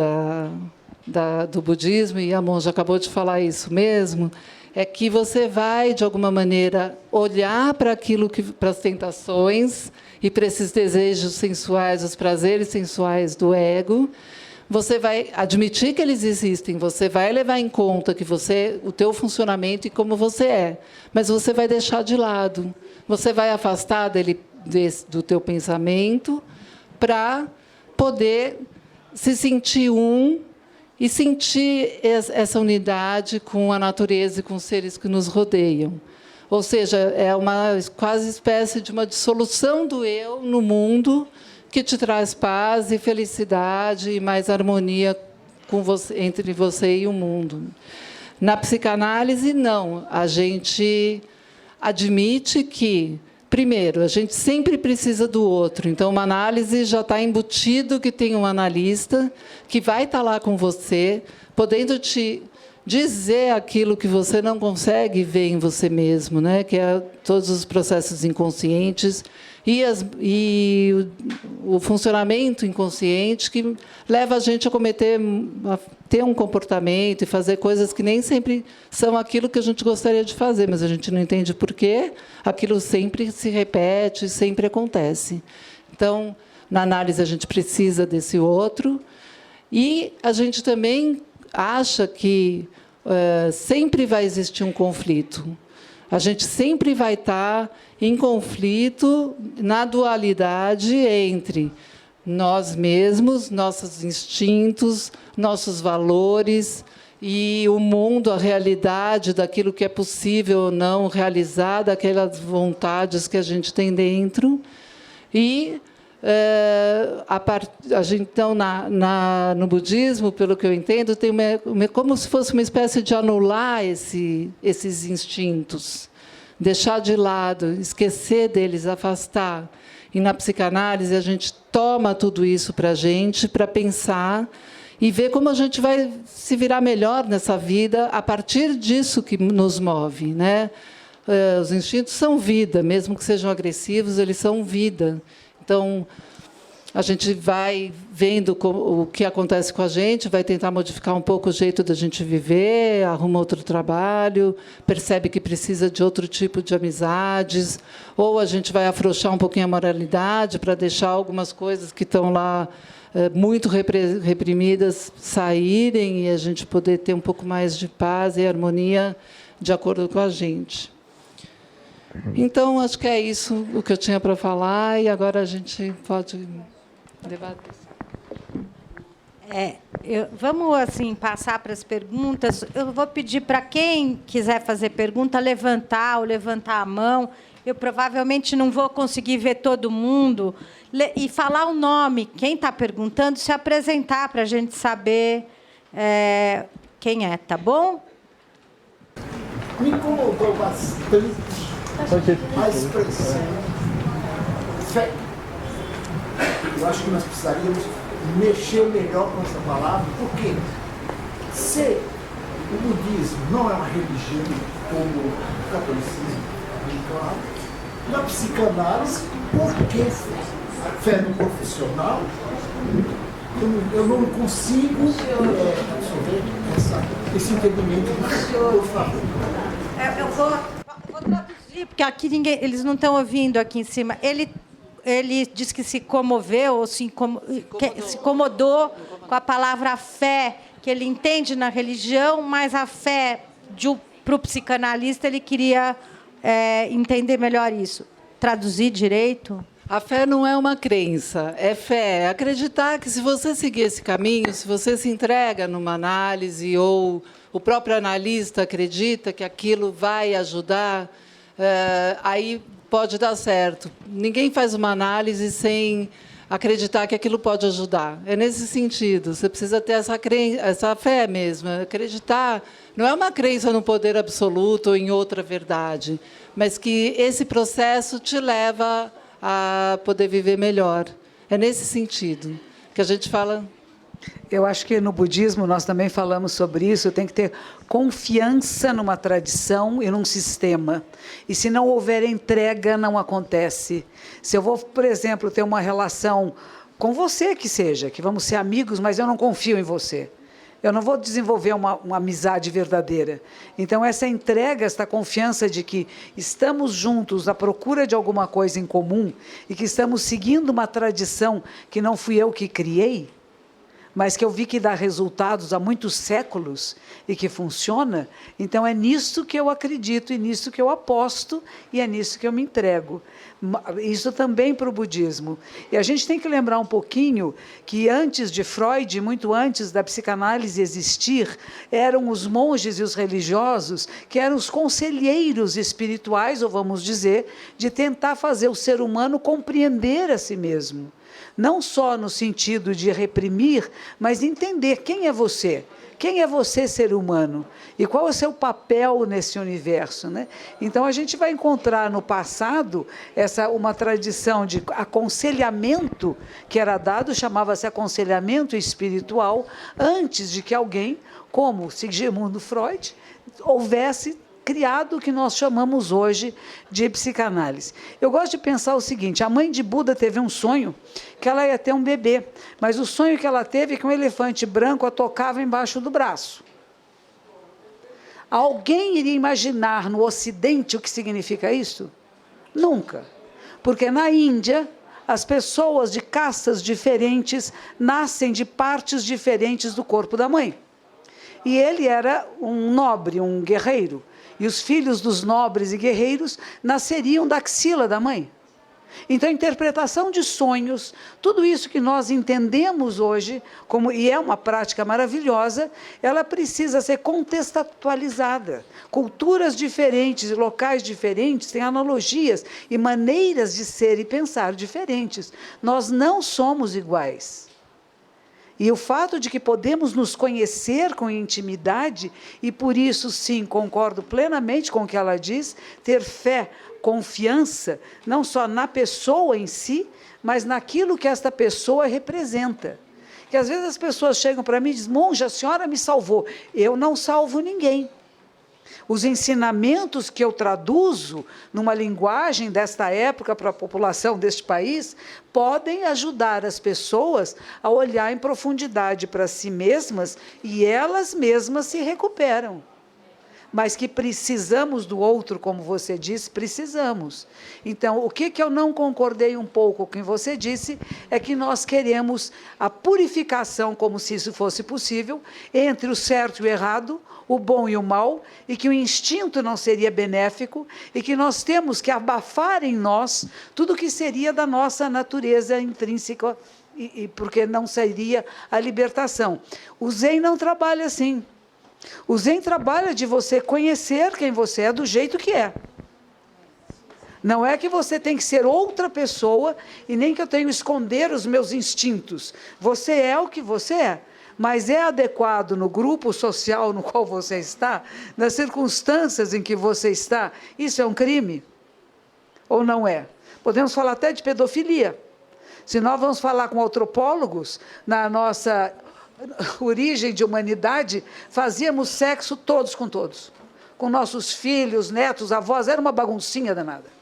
do budismo, e a monja acabou de falar isso mesmo, é que você vai, de alguma maneira, olhar para aquilo para as tentações e para esses desejos sensuais, os prazeres sensuais do ego. Você vai admitir que eles existem, você vai levar em conta que o teu funcionamento e como você é, mas você vai deixar de lado. Você vai afastar do teu pensamento para poder se sentir e sentir essa unidade com a natureza e com os seres que nos rodeiam. Ou seja, é uma quase espécie de uma dissolução do eu no mundo, que te traz paz e felicidade e mais harmonia entre você e o mundo. Na psicanálise, não. A gente admite que, primeiro, a gente sempre precisa do outro. Então, uma análise já está embutido que tem um analista que vai estar lá com você, podendo te dizer aquilo que você não consegue ver em você mesmo, né? Que é todos os processos inconscientes e o funcionamento inconsciente que leva a gente a ter um comportamento e fazer coisas que nem sempre são aquilo que a gente gostaria de fazer, mas a gente não entende por quê. Aquilo sempre se repete, sempre acontece. Então, na análise, a gente precisa desse outro, e a gente também acha que sempre vai existir um conflito. A gente sempre vai estar em conflito, na dualidade entre nós mesmos, nossos instintos, nossos valores e o mundo, a realidade daquilo que é possível ou não realizar, daquelas vontades que a gente tem dentro. E então, no budismo, pelo que eu entendo, tem como se fosse uma espécie de anular esses instintos, deixar de lado, esquecer deles, afastar. E na psicanálise a gente toma tudo isso para a gente, para pensar e ver como a gente vai se virar melhor nessa vida a partir disso que nos move, né? Os instintos são vida, mesmo que sejam agressivos, eles são vida. Então, a gente vai vendo o que acontece com a gente, vai tentar modificar um pouco o jeito da gente viver, arruma outro trabalho, percebe que precisa de outro tipo de amizades, ou a gente vai afrouxar um pouquinho a moralidade para deixar algumas coisas que estão lá muito reprimidas saírem e a gente poder ter um pouco mais de paz e harmonia de acordo com a gente. Então, acho que é isso o que eu tinha para falar, e agora a gente pode debater. Vamos assim passar para as perguntas. Eu vou pedir para quem quiser fazer pergunta levantar a mão. Eu provavelmente não vou conseguir ver todo mundo. E falar o nome. Quem está perguntando, se apresentar para a gente saber quem é, tá bom? Me incomodou bastante a expressão fé. Eu acho que nós precisaríamos mexer melhor com essa palavra, porque se o budismo não é uma religião como o catolicismo, bem claro, na psicanálise, por que fé no profissional? Eu não consigo absorver esse entendimento do senhor, por favor. Eu vou Porque aqui ninguém, eles não estão ouvindo aqui em cima. Ele disse que se comoveu, ou se incomodou com a palavra fé, que ele entende na religião, mas a fé, para o psicanalista, ele queria entender melhor isso. Traduzir direito? A fé não é uma crença, é fé. É acreditar que, se você seguir esse caminho, se você se entrega numa análise, ou o próprio analista acredita que aquilo vai ajudar, aí pode dar certo. Ninguém faz uma análise sem acreditar que aquilo pode ajudar. É nesse sentido. Você precisa ter essa fé mesmo. Acreditar não é uma crença no poder absoluto ou em outra verdade, mas que esse processo te leva a poder viver melhor. É nesse sentido que a gente fala. Eu acho que no budismo nós também falamos sobre isso. Tem que ter confiança numa tradição e num sistema. E se não houver entrega, não acontece. Se eu vou, por exemplo, ter uma relação com você, que seja, que vamos ser amigos, mas eu não confio em você, eu não vou desenvolver uma amizade verdadeira. Então, essa entrega, essa confiança de que estamos juntos à procura de alguma coisa em comum e que estamos seguindo uma tradição que não fui eu que criei, mas que eu vi que dá resultados há muitos séculos e que funciona, então é nisso que eu acredito, e nisso que eu aposto, e é nisso que eu me entrego. Isso também para o budismo. E a gente tem que lembrar um pouquinho que antes de Freud, muito antes da psicanálise existir, eram os monges e os religiosos que eram os conselheiros espirituais, ou vamos dizer, de tentar fazer o ser humano compreender a si mesmo. Não só no sentido de reprimir, mas entender quem é você. Quem é você, ser humano? E qual é o seu papel nesse universo, né? Então, a gente vai encontrar no passado uma tradição de aconselhamento que era dado, chamava-se aconselhamento espiritual, antes de que alguém, como Sigmund Freud, houvesse criado o que nós chamamos hoje de psicanálise. Eu gosto de pensar o seguinte: a mãe de Buda teve um sonho que ela ia ter um bebê, mas o sonho que ela teve é que um elefante branco a tocava embaixo do braço. Alguém iria imaginar no Ocidente o que significa isso? Nunca. Porque na Índia, as pessoas de castas diferentes nascem de partes diferentes do corpo da mãe. E ele era um nobre, um guerreiro. E os filhos dos nobres e guerreiros nasceriam da axila da mãe. Então, a interpretação de sonhos, tudo isso que nós entendemos hoje, e é uma prática maravilhosa, ela precisa ser contextualizada. Culturas diferentes, locais diferentes, têm analogias e maneiras de ser e pensar diferentes. Nós não somos iguais. E o fato de que podemos nos conhecer com intimidade, e por isso, sim, concordo plenamente com o que ela diz, ter fé, confiança, não só na pessoa em si, mas naquilo que esta pessoa representa. Que às vezes as pessoas chegam para mim e dizem: monja, a senhora me salvou. Eu não salvo ninguém. Os ensinamentos que eu traduzo numa linguagem desta época para a população deste país podem ajudar as pessoas a olhar em profundidade para si mesmas, e elas mesmas se recuperam. Mas que precisamos do outro, como você disse, precisamos. Então, o que eu não concordei um pouco com o que você disse é que nós queremos a purificação, como se isso fosse possível, entre o certo e o errado, o bom e o mal, e que o instinto não seria benéfico, e que nós temos que abafar em nós tudo que seria da nossa natureza intrínseca, porque não seria a libertação. O Zen não trabalha assim. O Zen trabalha de você conhecer quem você é do jeito que é. Não é que você tem que ser outra pessoa, e nem que eu tenho que esconder os meus instintos. Você é o que você é. Mas é adequado no grupo social no qual você está, nas circunstâncias em que você está. Isso é um crime? Ou não é? Podemos falar até de pedofilia. Se nós vamos falar com antropólogos, na nossa origem de humanidade, fazíamos sexo todos com todos. Com nossos filhos, netos, avós, era uma baguncinha danada.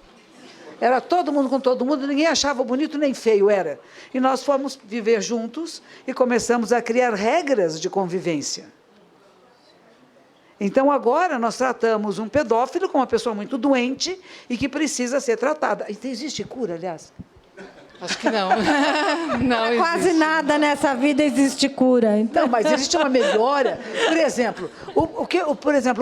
Era todo mundo com todo mundo, ninguém achava bonito nem feio, era. E nós fomos viver juntos e começamos a criar regras de convivência. Então, agora, nós tratamos um pedófilo como uma pessoa muito doente e que precisa ser tratada. E existe cura, aliás? Acho que não. Não Quase existe. nada nessa vida existe cura. Então, Não, mas existe uma melhora. Por exemplo,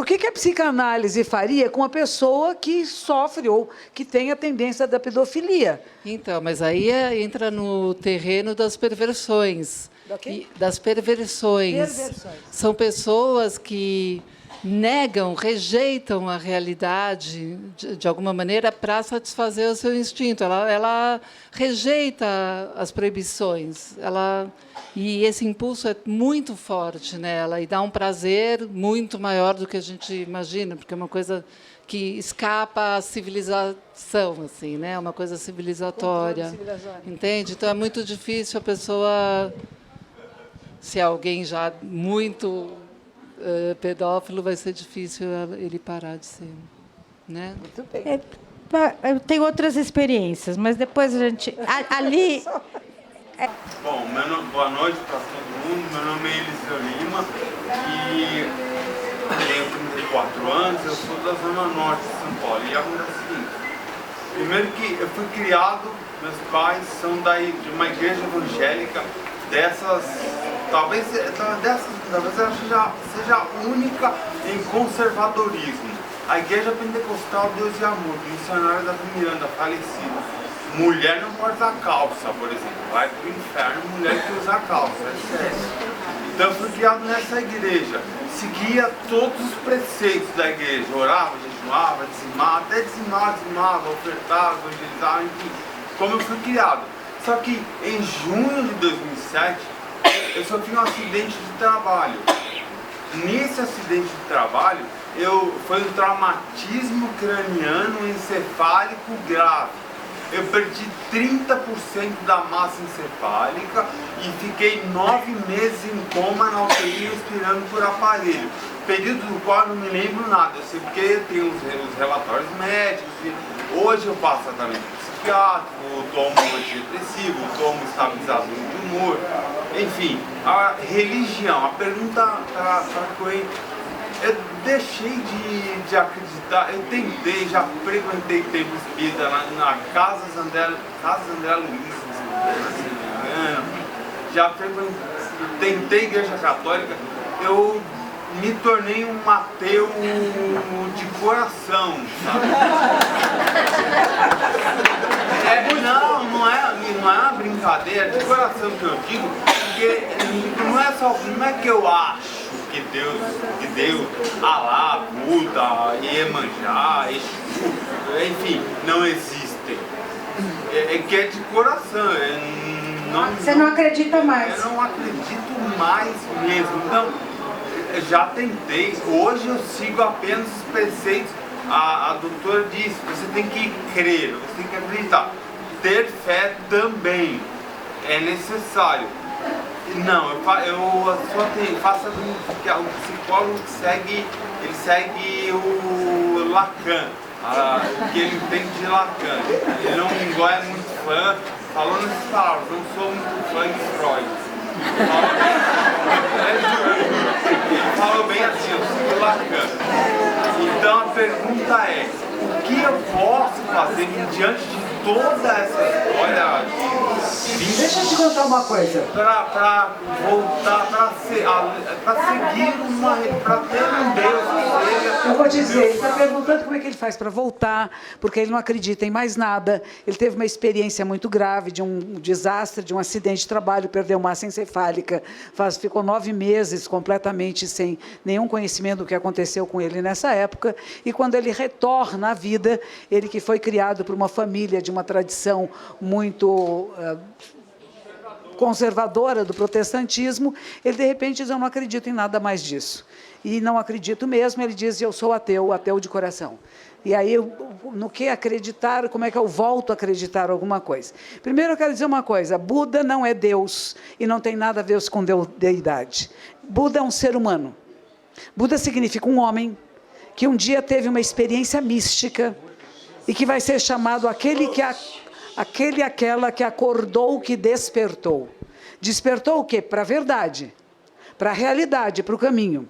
o que a psicanálise faria com uma pessoa que sofre ou que tem a tendência da pedofilia? Então, mas aí entra no terreno das perversões. Da quê? Das perversões. Perversões. São pessoas que negam, rejeitam a realidade, de alguma maneira, para satisfazer o seu instinto. Ela rejeita as proibições. E esse impulso é muito forte nela e dá um prazer muito maior do que a gente imagina, porque é uma coisa que escapa à civilização, assim, né? Uma coisa civilizatória. Entende? Então é muito difícil a pessoa, se é alguém já muito pedófilo, vai ser difícil ele parar de ser, né? Muito bem. eu tenho outras experiências, mas depois a gente... Ali... Bom, boa noite para todo mundo. Meu nome é Eliseu Lima e tenho 34 anos. Eu sou da Zona Norte de São Paulo. E acontece o seguinte: primeiro que eu fui criado, meus pais são de uma igreja evangélica talvez ela seja única em conservadorismo. A Igreja Pentecostal Deus e Amor, do missionário Davi Miranda, falecido. Mulher não pode usar calça, por exemplo. Vai pro inferno mulher que usa calça, é sério. Então eu fui criado nessa igreja. Seguia todos os preceitos da igreja. Orava, jejuava, dizimava, até dizimava, ofertava, evangelizava, enfim. Como eu fui criado. Só que em junho de 2007, eu sofri um acidente de trabalho. Nesse acidente de trabalho, foi um traumatismo craniano encefálico grave. Eu perdi 30% da massa encefálica e fiquei 9 meses em coma na UTI respirando por aparelho. Período do qual eu não me lembro nada. Eu sei porque eu tenho os relatórios médicos. E hoje eu faço tratamento psiquiátrico, tomo antidepressivo, tomo estabilizador de humor. Enfim, a religião, a pergunta para Coen. Eu deixei de acreditar, eu tentei, já frequentei templo espírita na Casa André Luiz, se não me engano, já tentei igreja católica, eu me tornei um ateu de coração, sabe? Não é uma brincadeira, de coração que eu digo, porque não é que eu acho que Deus, Alá, Buda, Iemanjá, Exu, enfim, não existem. É que é de coração. Você não acredita mais? Eu não acredito mais mesmo. Então, eu já tentei. Hoje eu sigo apenas os preceitos. A doutora disse, você tem que crer, você tem que acreditar. Ter fé também é necessário. Não, eu só faço o psicólogo ele segue o Lacan, o que ele entende de Lacan. Ele não é muito fã, falando essas palavras, não sou muito fã de Freud. Ele falou bem assim, eu sigo Lacan. Então a pergunta é, o que eu posso fazer diante de toda essa história? Deixa eu te contar uma coisa. Para voltar, para seguir para ter um Deus. Eu vou dizer, ele está perguntando como é que ele faz para voltar, porque ele não acredita em mais nada. Ele teve uma experiência muito grave de um desastre, de um acidente de trabalho, perdeu massa encefálica, ficou 9 meses completamente sem nenhum conhecimento do que aconteceu com ele nessa época. E quando ele retorna à vida, ele que foi criado por uma família de uma tradição muito conservadora do protestantismo, ele de repente diz, eu não acredito em nada mais disso. E não acredito mesmo, ele diz, eu sou ateu de coração. E aí, no que acreditar, como é que eu volto a acreditar em alguma coisa? Primeiro eu quero dizer uma coisa, Buda não é Deus e não tem nada a ver com deidade. Buda é um ser humano. Buda significa um homem que um dia teve uma experiência mística e que vai ser chamado aquele e aquela que acordou, que despertou. Despertou o quê? Para a verdade, para a realidade, para o caminho.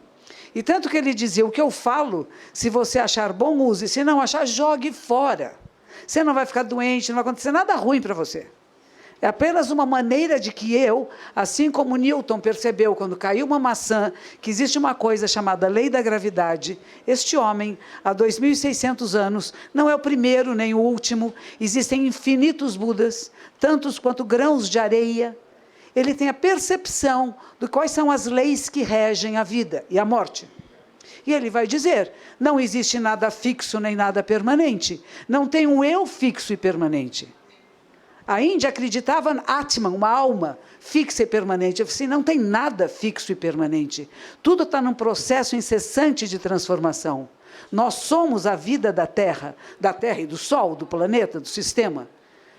E tanto que ele dizia, o que eu falo, se você achar bom, use. Se não achar, jogue fora. Você não vai ficar doente, não vai acontecer nada ruim para você. É apenas uma maneira de que eu, assim como Newton percebeu quando caiu uma maçã, que existe uma coisa chamada lei da gravidade, este homem, há 2.600 anos, não é o primeiro nem o último, existem infinitos Budas, tantos quanto grãos de areia. Ele tem a percepção de quais são as leis que regem a vida e a morte. E ele vai dizer, não existe nada fixo nem nada permanente, não tem um eu fixo e permanente. A Índia acreditava em Atman, uma alma fixa e permanente. Eu disse, não tem nada fixo e permanente. Tudo está num processo incessante de transformação. Nós somos a vida da Terra e do Sol, do planeta, do sistema.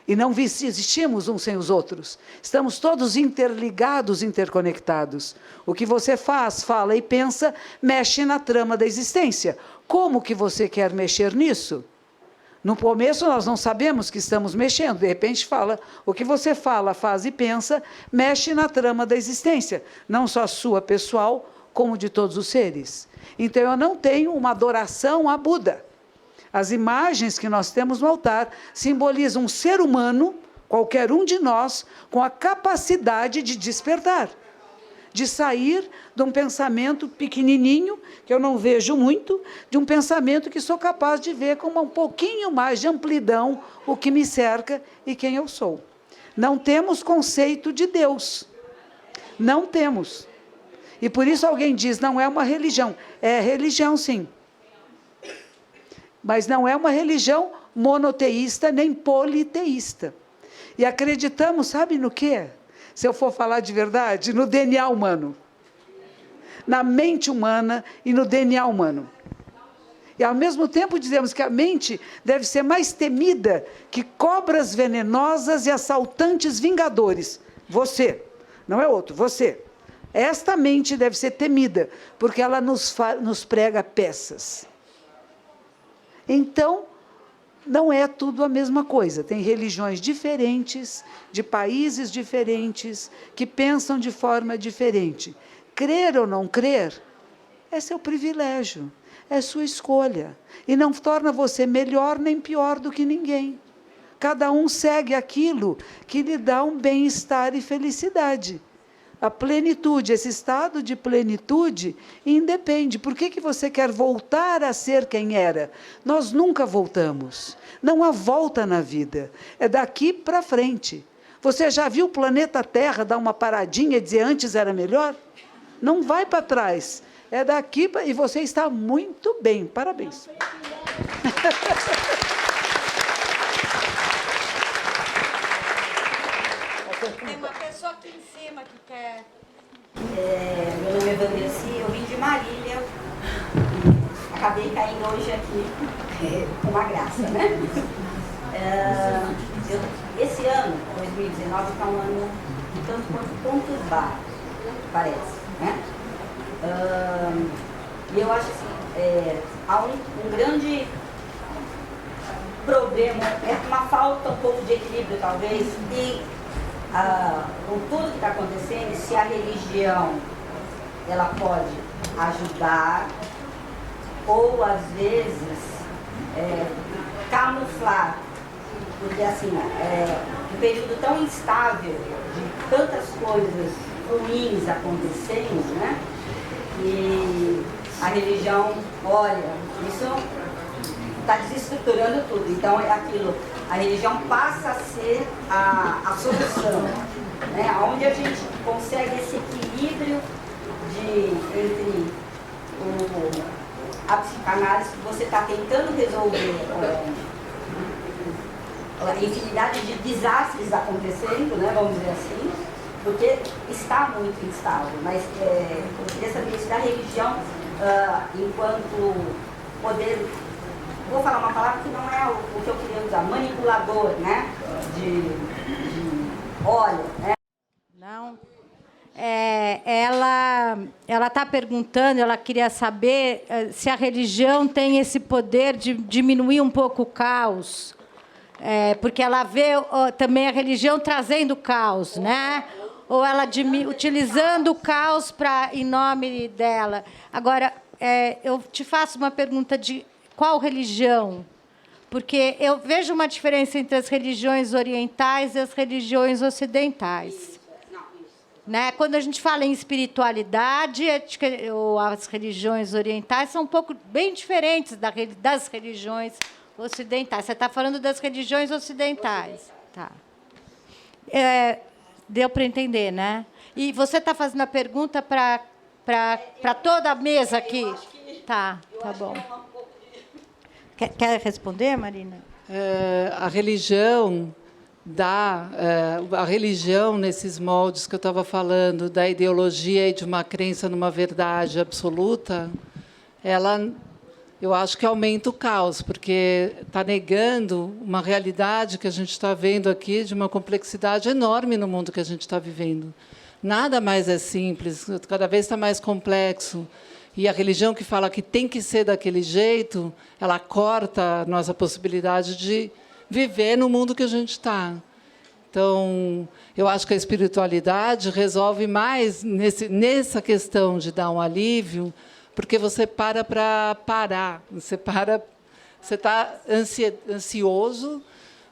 E não existimos uns sem os outros. Estamos todos interligados, interconectados. O que você faz, fala e pensa, mexe na trama da existência. Como que você quer mexer nisso? No começo, nós não sabemos que estamos mexendo. De repente, fala, o que você fala, faz e pensa, mexe na trama da existência. Não só sua pessoal, como de todos os seres. Então, eu não tenho uma adoração a Buda. As imagens que nós temos no altar simbolizam um ser humano, qualquer um de nós, com a capacidade de despertar. De sair de um pensamento pequenininho, que eu não vejo muito, de um pensamento que sou capaz de ver com um pouquinho mais de amplidão o que me cerca e quem eu sou. Não temos conceito de Deus. Não temos. E por isso alguém diz, não é uma religião. É religião, sim. Mas não é uma religião monoteísta nem politeísta. E acreditamos, sabe no quê? Se eu for falar de verdade, no DNA humano, na mente humana e no DNA humano. E, ao mesmo tempo, dizemos que a mente deve ser mais temida que cobras venenosas e assaltantes vingadores. Você, não é outro, você. Esta mente deve ser temida, porque ela nos prega peças. Então, não é tudo a mesma coisa. Tem religiões diferentes, de países diferentes, que pensam de forma diferente. Crer ou não crer, é seu privilégio, é sua escolha. E não torna você melhor nem pior do que ninguém. Cada um segue aquilo que lhe dá um bem-estar e felicidade. A plenitude, esse estado de plenitude, independe. Por que você quer voltar a ser quem era? Nós nunca voltamos. Não há volta na vida. É daqui para frente. Você já viu o planeta Terra dar uma paradinha e dizer antes era melhor? Não vai para trás. É daqui para... E você está muito bem. Parabéns. Tem uma pessoa aqui em cima que quer... meu nome é Vanderci, eu vim de Marília. Acabei caindo hoje aqui com uma graça, né? Esse ano, 2019, está um ano de tanto quanto pontos baixos, parece, né? E eu acho assim, há um grande problema, é uma falta um pouco de equilíbrio, talvez, e com tudo que está acontecendo, se a religião ela pode ajudar ou às vezes camuflar, porque assim, um período tão instável de tantas coisas ruins acontecendo, né? E a religião, olha, isso está desestruturando tudo. Então é aquilo, a religião passa a ser a solução, né? Onde a gente consegue esse equilíbrio entre a psicanálise que você está tentando resolver a infinidade de desastres acontecendo, né, vamos dizer assim, porque está muito instável, mas eu queria saber se da religião, enquanto poder, vou falar uma palavra que não é o que eu queria usar, manipulador, né, olha, né. Não. Ela está perguntando, ela queria saber se a religião tem esse poder de diminuir um pouco o caos, porque ela vê também a religião trazendo caos, né? Ou ela utilizando o caos em nome dela. Agora, eu te faço uma pergunta de qual religião? Porque eu vejo uma diferença entre as religiões orientais e as religiões ocidentais. Né? Quando a gente fala em espiritualidade, ou as religiões orientais são um pouco bem diferentes das religiões ocidentais. Você está falando das religiões ocidentais. Tá. Deu para entender, né? E você está fazendo a pergunta para toda a mesa aqui? Tá bom. Quer responder, Marina? A religião a religião, nesses moldes que eu estava falando, da ideologia e de uma crença numa verdade absoluta, eu acho que aumenta o caos, porque está negando uma realidade que a gente está vendo aqui, de uma complexidade enorme no mundo que a gente está vivendo. Nada mais é simples, cada vez está mais complexo. E a religião que fala que tem que ser daquele jeito, ela corta a nossa possibilidade de viver no mundo que a gente está. Então, eu acho que a espiritualidade resolve mais nessa questão de dar um alívio, porque você para parar. Você está ansioso,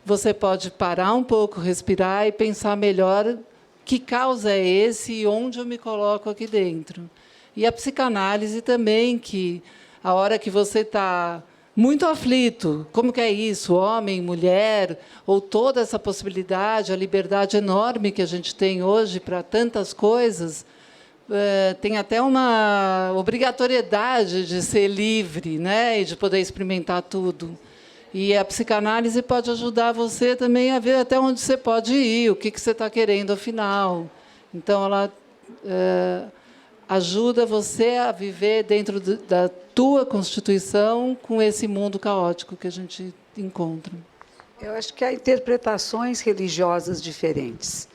você pode parar um pouco, respirar e pensar melhor que causa é esse e onde eu me coloco aqui dentro. E a psicanálise também, que a hora que você está muito aflito, como que é isso, homem, mulher, ou toda essa possibilidade, a liberdade enorme que a gente tem hoje para tantas coisas, tem até uma obrigatoriedade de ser livre, né, e de poder experimentar tudo. E a psicanálise pode ajudar você também a ver até onde você pode ir, o que você está querendo, afinal. Então, ela ajuda você a viver dentro da tua constituição com esse mundo caótico que a gente encontra. Eu acho que há interpretações religiosas diferentes.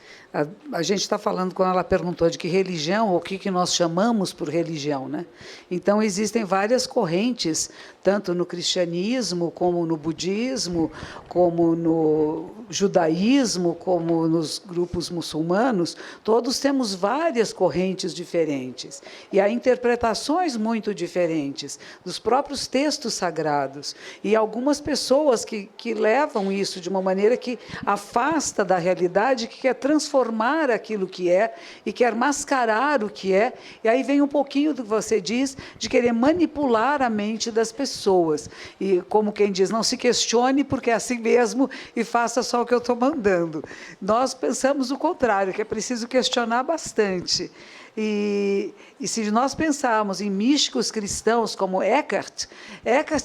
A gente está falando, quando ela perguntou de que religião, ou o que nós chamamos por religião, né? Então, existem várias correntes, tanto no cristianismo, como no budismo, como no judaísmo, como nos grupos muçulmanos. Todos temos várias correntes diferentes. E há interpretações muito diferentes dos próprios textos sagrados. E algumas pessoas que levam isso de uma maneira que afasta da realidade, que quer transformar aquilo que é e quer mascarar o que é. E aí vem um pouquinho do que você diz, de querer manipular a mente das pessoas. E, como quem diz, não se questione porque é assim mesmo e faça só o que eu estou mandando. Nós pensamos o contrário, que é preciso questionar bastante. E se nós pensarmos em místicos cristãos como Eckhart,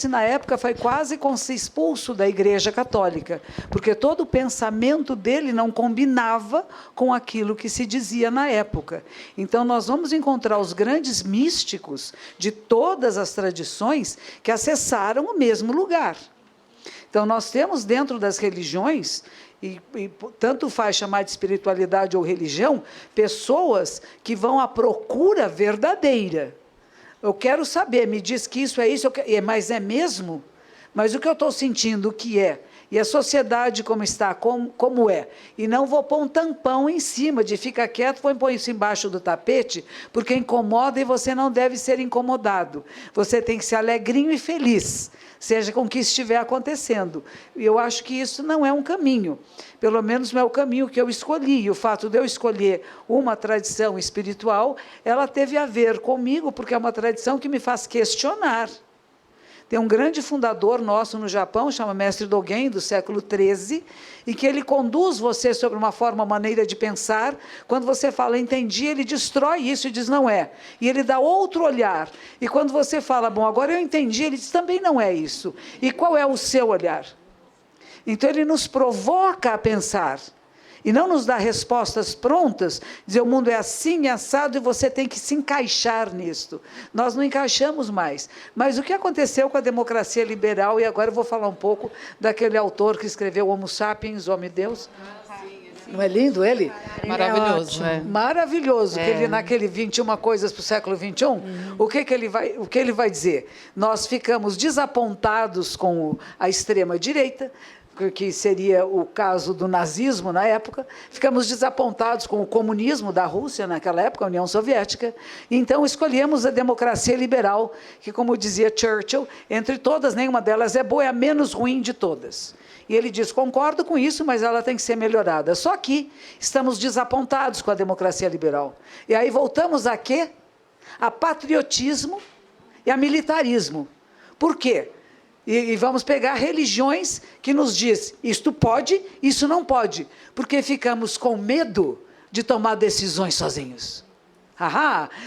na época, foi quase como se expulso da Igreja Católica, porque todo o pensamento dele não combinava com aquilo que se dizia na época. Então, nós vamos encontrar os grandes místicos de todas as tradições que acessaram o mesmo lugar. Então, nós temos dentro das religiões, e tanto faz chamar de espiritualidade ou religião, pessoas que vão à procura verdadeira. Eu quero saber, me diz que isso é isso, mas é mesmo? Mas o que eu estou sentindo, o que é? E a sociedade como está, como é? E não vou pôr um tampão em cima, de fica quieto, põe isso embaixo do tapete, porque incomoda e você não deve ser incomodado. Você tem que ser alegrinho e feliz, seja com o que estiver acontecendo. E eu acho que isso não é um caminho, pelo menos não é o caminho que eu escolhi. E o fato de eu escolher uma tradição espiritual, ela teve a ver comigo, porque é uma tradição que me faz questionar. Tem um grande fundador nosso no Japão, chama Mestre Dogen, do século XIII, e que ele conduz você sobre uma maneira de pensar. Quando você fala, entendi, ele destrói isso e diz, não é. E ele dá outro olhar. E quando você fala, bom, agora eu entendi, ele diz, também não é isso. E qual é o seu olhar? Então, ele nos provoca a pensar. E não nos dá respostas prontas, dizer o mundo é assim, assado, e você tem que se encaixar nisto. Nós não encaixamos mais. Mas o que aconteceu com a democracia liberal, e agora eu vou falar um pouco daquele autor que escreveu Homo Sapiens, Homem-Deus. Não é lindo ele? Maravilhoso. Maravilhoso, que ele naquele 21 coisas para o século XXI, o que ele vai dizer? Nós ficamos desapontados com a extrema-direita, que seria o caso do nazismo na época, ficamos desapontados com o comunismo da Rússia naquela época, a União Soviética, então escolhemos a democracia liberal, que, como dizia Churchill, entre todas, nenhuma delas é boa, é a menos ruim de todas. E ele diz, concordo com isso, mas ela tem que ser melhorada. Só que estamos desapontados com a democracia liberal. E aí voltamos a quê? A patriotismo e a militarismo. Por quê? E vamos pegar religiões que nos diz, isto pode, isso não pode, porque ficamos com medo de tomar decisões sozinhos.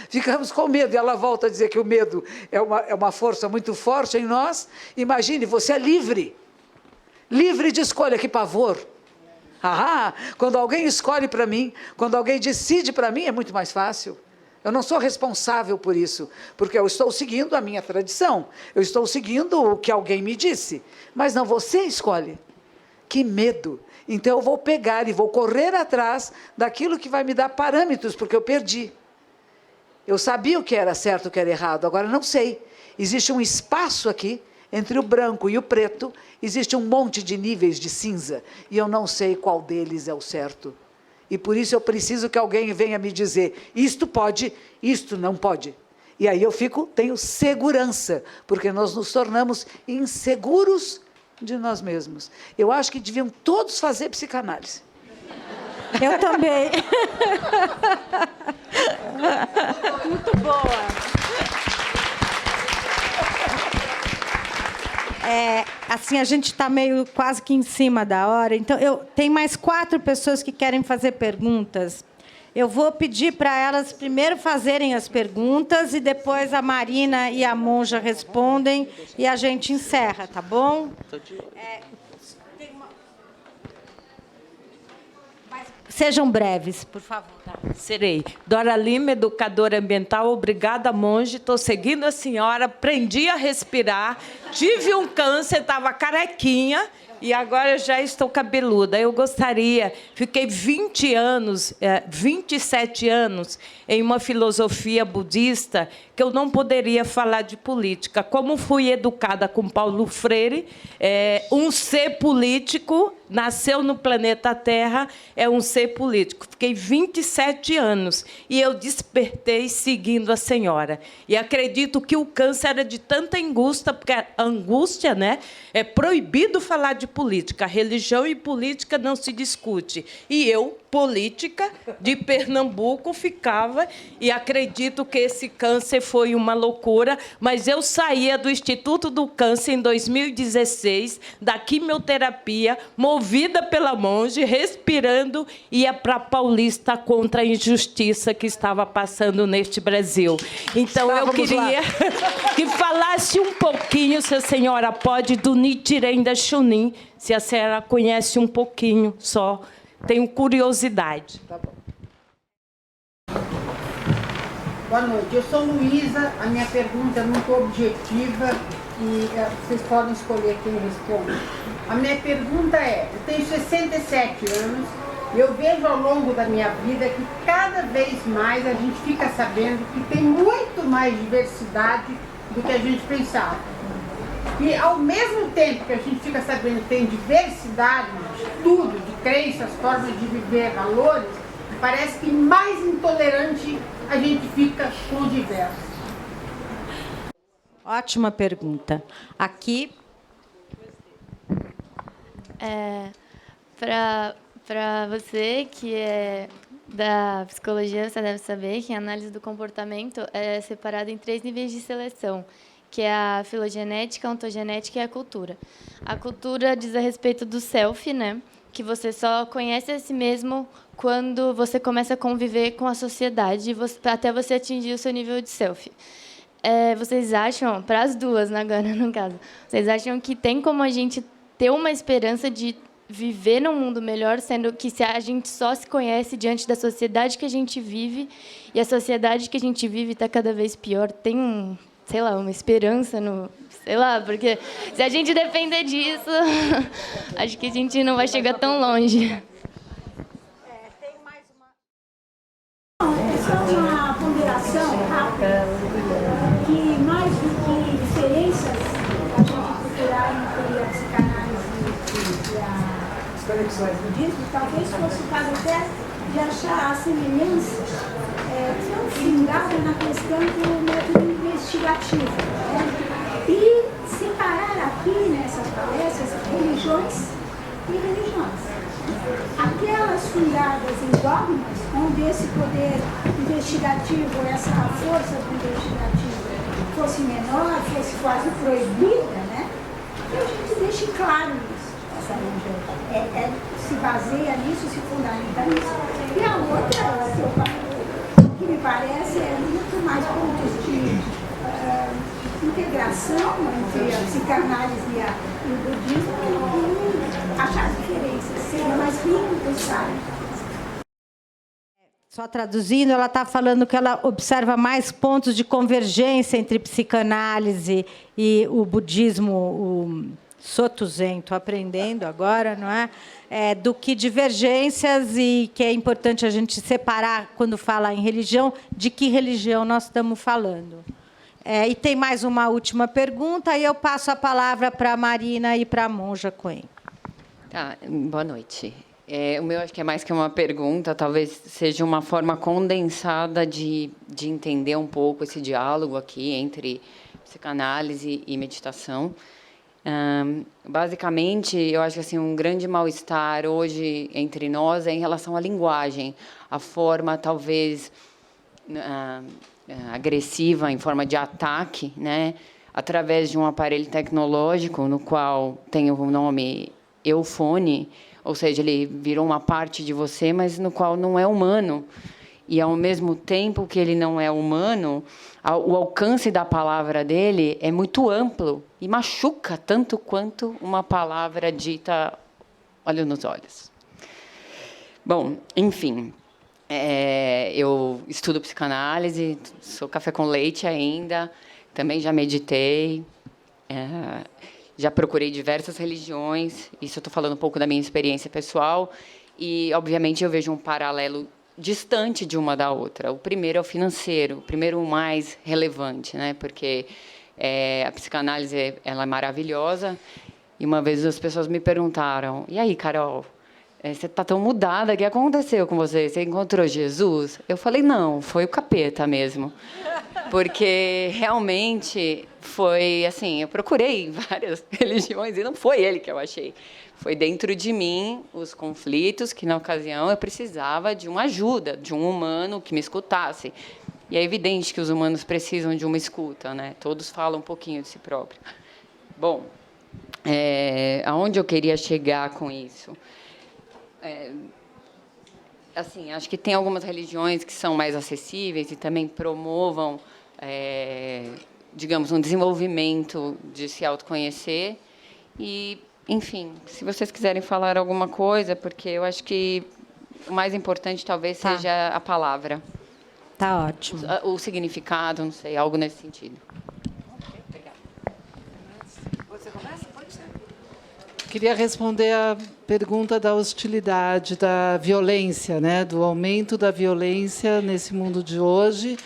Ficamos com medo, e ela volta a dizer que o medo é uma força muito forte em nós. Imagine, você é livre de escolha, que pavor. Quando alguém escolhe para mim, quando alguém decide para mim, é muito mais fácil. Eu não sou responsável por isso, porque eu estou seguindo a minha tradição, eu estou seguindo o que alguém me disse, mas não, você escolhe. Que medo! Então eu vou pegar e vou correr atrás daquilo que vai me dar parâmetros, porque eu perdi. Eu sabia o que era certo e o que era errado, agora não sei. Existe um espaço aqui, entre o branco e o preto, existe um monte de níveis de cinza, e eu não sei qual deles é o certo. E por isso eu preciso que alguém venha me dizer, isto pode, isto não pode. E aí eu tenho segurança, porque nós nos tornamos inseguros de nós mesmos. Eu acho que deviam todos fazer psicanálise. Eu também. Muito boa. Assim, a gente está meio quase que em cima da hora, então tem mais 4 pessoas que querem fazer perguntas. Eu vou pedir para elas primeiro fazerem as perguntas e depois a Marina e a Monja respondem e a gente encerra, tá bom? Sejam breves, por favor. Serei. Dora Lima, educadora ambiental. Obrigada, Monge. Estou seguindo a senhora. Aprendi a respirar. Tive um câncer, estava carequinha. E agora já estou cabeluda. Eu gostaria... Fiquei 27 anos em uma filosofia budista que eu não poderia falar de política. Como fui educada com Paulo Freire, um ser político nasceu no planeta Terra, é um ser político. Fiquei 27 anos e eu despertei seguindo a senhora. E acredito que o câncer era de tanta angústia, porque a angústia, né, é proibido falar de política. Religião e política não se discute. E eu, política de Pernambuco, ficava, e acredito que esse câncer foi uma loucura, mas eu saía do Instituto do Câncer em 2016, da quimioterapia, movida pela Monge, respirando, ia para Paulista contra a injustiça que estava passando neste Brasil. Então, eu queria que falasse um pouquinho, se a senhora pode, do Nichiren Daishonin, se a senhora conhece um pouquinho só. Tenho curiosidade. Tá bom. Boa noite. Eu sou Luísa. A minha pergunta é muito objetiva e vocês podem escolher quem responde. A minha pergunta é, eu tenho 67 anos e eu vejo ao longo da minha vida que cada vez mais a gente fica sabendo que tem muito mais diversidade do que a gente pensava. E, ao mesmo tempo que a gente fica sabendo que tem diversidade de tudo, de crenças, formas de viver, valores, parece que mais intolerante a gente fica com o diverso. Ótima pergunta. Aqui... Para você que é da psicologia, você deve saber que a análise do comportamento é separada em 3 níveis de seleção, que é a filogenética, a ontogenética e a cultura. A cultura diz a respeito do self, né? Que você só conhece a si mesmo quando você começa a conviver com a sociedade, até você atingir o seu nível de self. Vocês acham, para as duas agora no caso, vocês acham que tem como a gente ter uma esperança de viver num mundo melhor, sendo que se a gente só se conhece diante da sociedade que a gente vive, e a sociedade que a gente vive está cada vez pior, tem uma esperança porque se a gente depender disso, acho que a gente não vai chegar tão longe. Tem mais uma... É só uma ponderação rápida, que mais do que diferenças, a gente procurar incluir a psicanálise conexões budistas, talvez fosse o caso até de achar a semelhança tão findada na questão do método investigativo. E separar aqui nessas palestras religiões e religiões. Aquelas fundadas em dogmas, onde esse poder investigativo, essa força do investigativo fosse menor, fosse quase proibida, né? Que a gente deixe claro isso. Essa religião se baseia nisso, se fundamenta nisso. E a outra, que me parece, é muito mais pontos de integração entre a psicanálise e o budismo e achar diferenças, seria mais rico buscar. Só traduzindo, ela está falando que ela observa mais pontos de convergência entre psicanálise e o budismo, o Soto Zen, estou aprendendo agora, não é? Do que divergências, e que é importante a gente separar, quando fala em religião, de que religião nós estamos falando. E tem mais uma última pergunta, e eu passo a palavra para a Marina e para a Monja Cohen. Tá, boa noite. O meu acho que é mais que uma pergunta, talvez seja uma forma condensada de entender um pouco esse diálogo aqui entre psicanálise e meditação. Basicamente, eu acho que assim, um grande mal-estar hoje entre nós é em relação à linguagem, a forma, talvez, agressiva, em forma de ataque, né, através de um aparelho tecnológico, no qual tem o nome eufone, ou seja, ele virou uma parte de você, mas no qual não é humano. E, ao mesmo tempo que ele não é humano, o alcance da palavra dele é muito amplo e machuca tanto quanto uma palavra dita olho nos olhos. Bom, enfim, eu estudo psicanálise, sou café com leite ainda, também já meditei, já procurei diversas religiões, isso eu estou falando um pouco da minha experiência pessoal, e, obviamente, eu vejo um paralelo distante de uma da outra. O primeiro é o financeiro, o primeiro o mais relevante, né? Porque a psicanálise ela é maravilhosa, e uma vez as pessoas me perguntaram, e aí, Carol, você está tão mudada, o que aconteceu com você? Você encontrou Jesus? Eu falei, não, foi o capeta mesmo. Porque, realmente, foi assim, eu procurei várias religiões e não foi ele que eu achei. Foi dentro de mim os conflitos que, na ocasião, eu precisava de uma ajuda, de um humano que me escutasse. E é evidente que os humanos precisam de uma escuta, né? Todos falam um pouquinho de si próprio. Bom, aonde eu queria chegar com isso? Assim, acho que tem algumas religiões que são mais acessíveis e também promovam, digamos, um desenvolvimento de se autoconhecer. E, enfim, se vocês quiserem falar alguma coisa, porque eu acho que o mais importante talvez seja a palavra. Tá ótimo. O significado, não sei, algo nesse sentido. Obrigada. Você começa? Pode ser. Queria responder a pergunta da hostilidade, da violência, né? Do aumento da violência nesse mundo de hoje.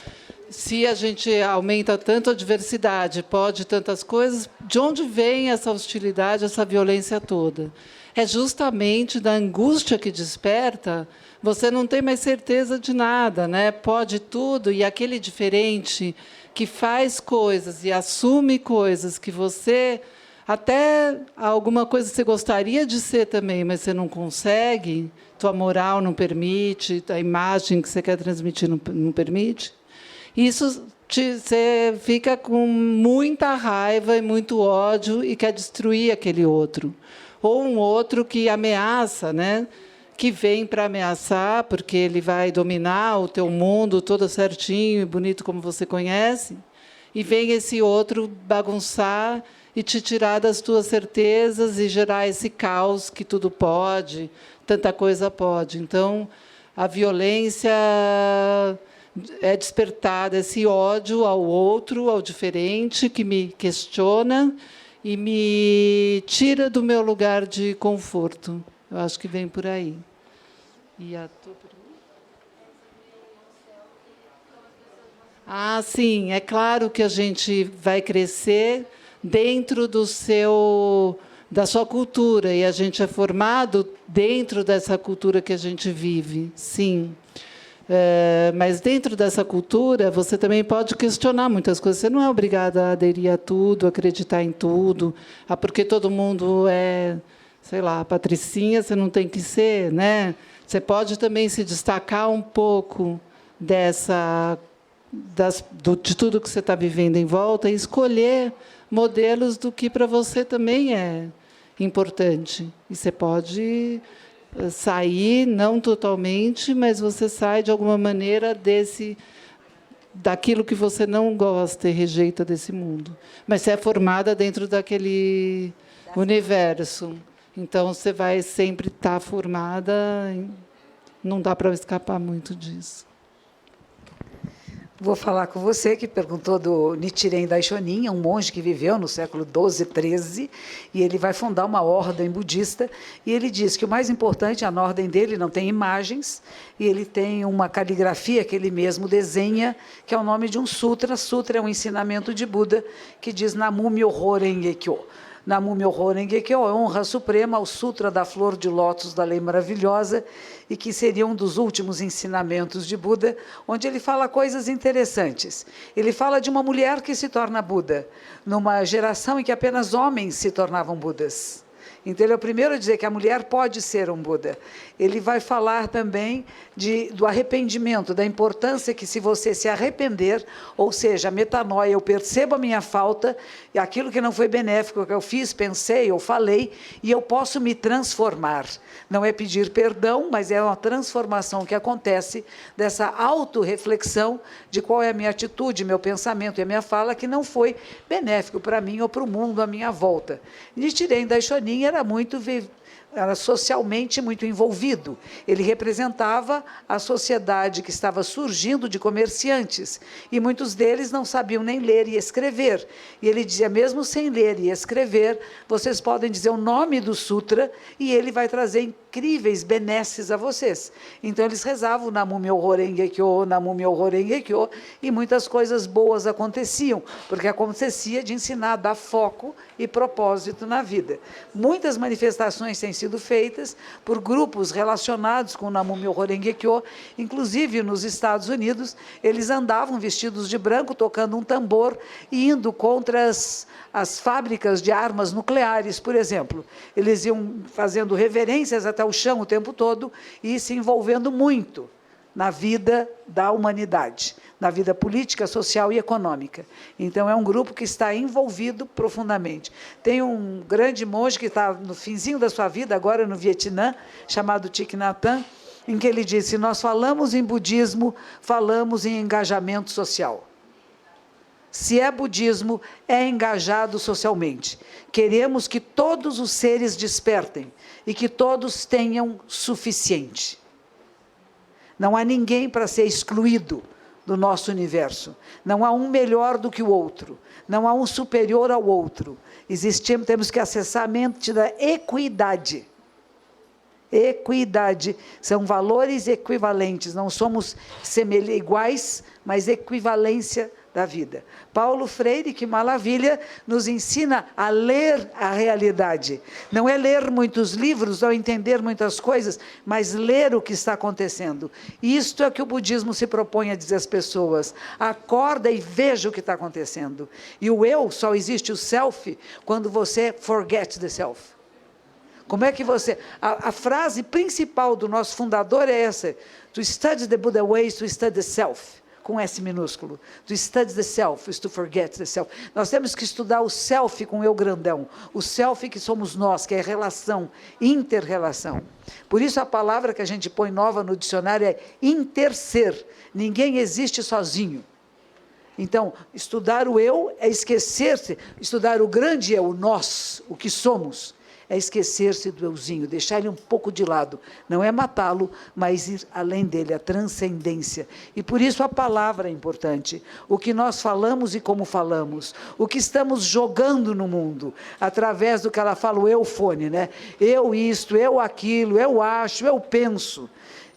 Se a gente aumenta tanto a diversidade, pode tantas coisas, de onde vem essa hostilidade, essa violência toda? É justamente da angústia que desperta, você não tem mais certeza de nada, né? Pode tudo, e aquele diferente que faz coisas e assume coisas que você, até alguma coisa você gostaria de ser também, mas você não consegue, tua moral não permite, a imagem que você quer transmitir não permite. Isso você fica com muita raiva e muito ódio e quer destruir aquele outro. Ou um outro que ameaça, né? Que vem para ameaçar, porque ele vai dominar o teu mundo todo certinho e bonito como você conhece, e vem esse outro bagunçar e te tirar das tuas certezas e gerar esse caos que tudo pode, tanta coisa pode. Então, a violência é despertada, esse ódio ao outro, ao diferente, que me questiona e me tira do meu lugar de conforto. Eu acho que vem por aí. E a tua pergunta? Sim, é claro que a gente vai crescer dentro do seu da sua cultura, e a gente é formado dentro dessa cultura que a gente vive, sim. Mas dentro dessa cultura, você também pode questionar muitas coisas. Você não é obrigada a aderir a tudo, a acreditar em tudo, porque todo mundo é, sei lá, patricinha, você não tem que ser, né? Você pode também se destacar um pouco de tudo que você está vivendo em volta e escolher modelos do que para você também é importante. E você pode sair, não totalmente, mas você sai de alguma maneira daquilo que você não gosta e rejeita desse mundo. Mas você é formada dentro daquele universo. Então, você vai sempre estar formada, não dá para escapar muito disso. Vou falar com você, que perguntou do Nichiren Daishonin, um monge que viveu no século XII, XIII, e ele vai fundar uma ordem budista, e ele diz que o mais importante, na ordem dele não tem imagens, e ele tem uma caligrafia que ele mesmo desenha, que é o nome de um sutra. Sutra é um ensinamento de Buda, que diz Namu Myoho Renge Kyo. Namu Myoho Renge Kyo é honra suprema ao Sutra da Flor de Lótus da Lei Maravilhosa, e que seria um dos últimos ensinamentos de Buda, onde ele fala coisas interessantes. Ele fala de uma mulher que se torna Buda, numa geração em que apenas homens se tornavam Budas. Então, ele é o primeiro a dizer que a mulher pode ser um Buda. Ele vai falar também do arrependimento, da importância que, se você se arrepender, ou seja, a metanoia, eu percebo a minha falta, e aquilo que não foi benéfico que eu fiz, pensei ou falei, e eu posso me transformar. Não é pedir perdão, mas é uma transformação que acontece dessa autorreflexão de qual é a minha atitude, meu pensamento e a minha fala, que não foi benéfico para mim ou para o mundo à minha volta. Nichiren Daishonin era socialmente muito envolvido. Ele representava a sociedade que estava surgindo de comerciantes, e muitos deles não sabiam nem ler e escrever. E ele dizia, mesmo sem ler e escrever, vocês podem dizer o nome do sutra, e ele vai trazer incríveis benesses a vocês. Então, eles rezavam Namu Myoho Renge Kyo, Namu Myoho Renge Kyo, e muitas coisas boas aconteciam, porque acontecia de ensinar, dar foco e propósito na vida. Muitas manifestações têm sido feitas por grupos relacionados com o Namu Myoho Renge Kyo, inclusive nos Estados Unidos, eles andavam vestidos de branco, tocando um tambor e indo contra as fábricas de armas nucleares, por exemplo. Eles iam fazendo reverências até o chão o tempo todo e se envolvendo muito na vida da humanidade, na vida política, social e econômica. Então, é um grupo que está envolvido profundamente. Tem um grande monge que está no finzinho da sua vida, agora no Vietnã, chamado Thich Nhat Hanh, em que ele disse, nós falamos em budismo, falamos em engajamento social. Se é budismo, é engajado socialmente. Queremos que todos os seres despertem e que todos tenham suficiente. Não há ninguém para ser excluído do nosso universo. Não há um melhor do que o outro. Não há um superior ao outro. Temos que acessar a mente da equidade. Equidade. São valores equivalentes. Não somos iguais, mas equivalência da vida. Paulo Freire, que maravilha, nos ensina a ler a realidade. Não é ler muitos livros ou entender muitas coisas, mas ler o que está acontecendo. Isto é que o budismo se propõe a dizer às pessoas. Acorda e veja o que está acontecendo. E o eu, só existe o self, quando você forget the self. Como é que você... A frase principal do nosso fundador é essa. To study the Buddha ways, to study the self. Com S minúsculo. To study the self is to forget the self. Nós temos que estudar o self com o eu grandão. O self que somos nós, que é relação, inter-relação. Por isso a palavra que a gente põe nova no dicionário é interser. Ninguém existe sozinho. Então, estudar o eu é esquecer-se. Estudar o grande eu, o nós, o que somos. É esquecer-se do euzinho, deixar ele um pouco de lado. Não é matá-lo, mas ir além dele, a transcendência. E por isso a palavra é importante. O que nós falamos e como falamos. O que estamos jogando no mundo, através do que ela fala, o eufone, né? Eu isto, eu aquilo, eu acho, eu penso.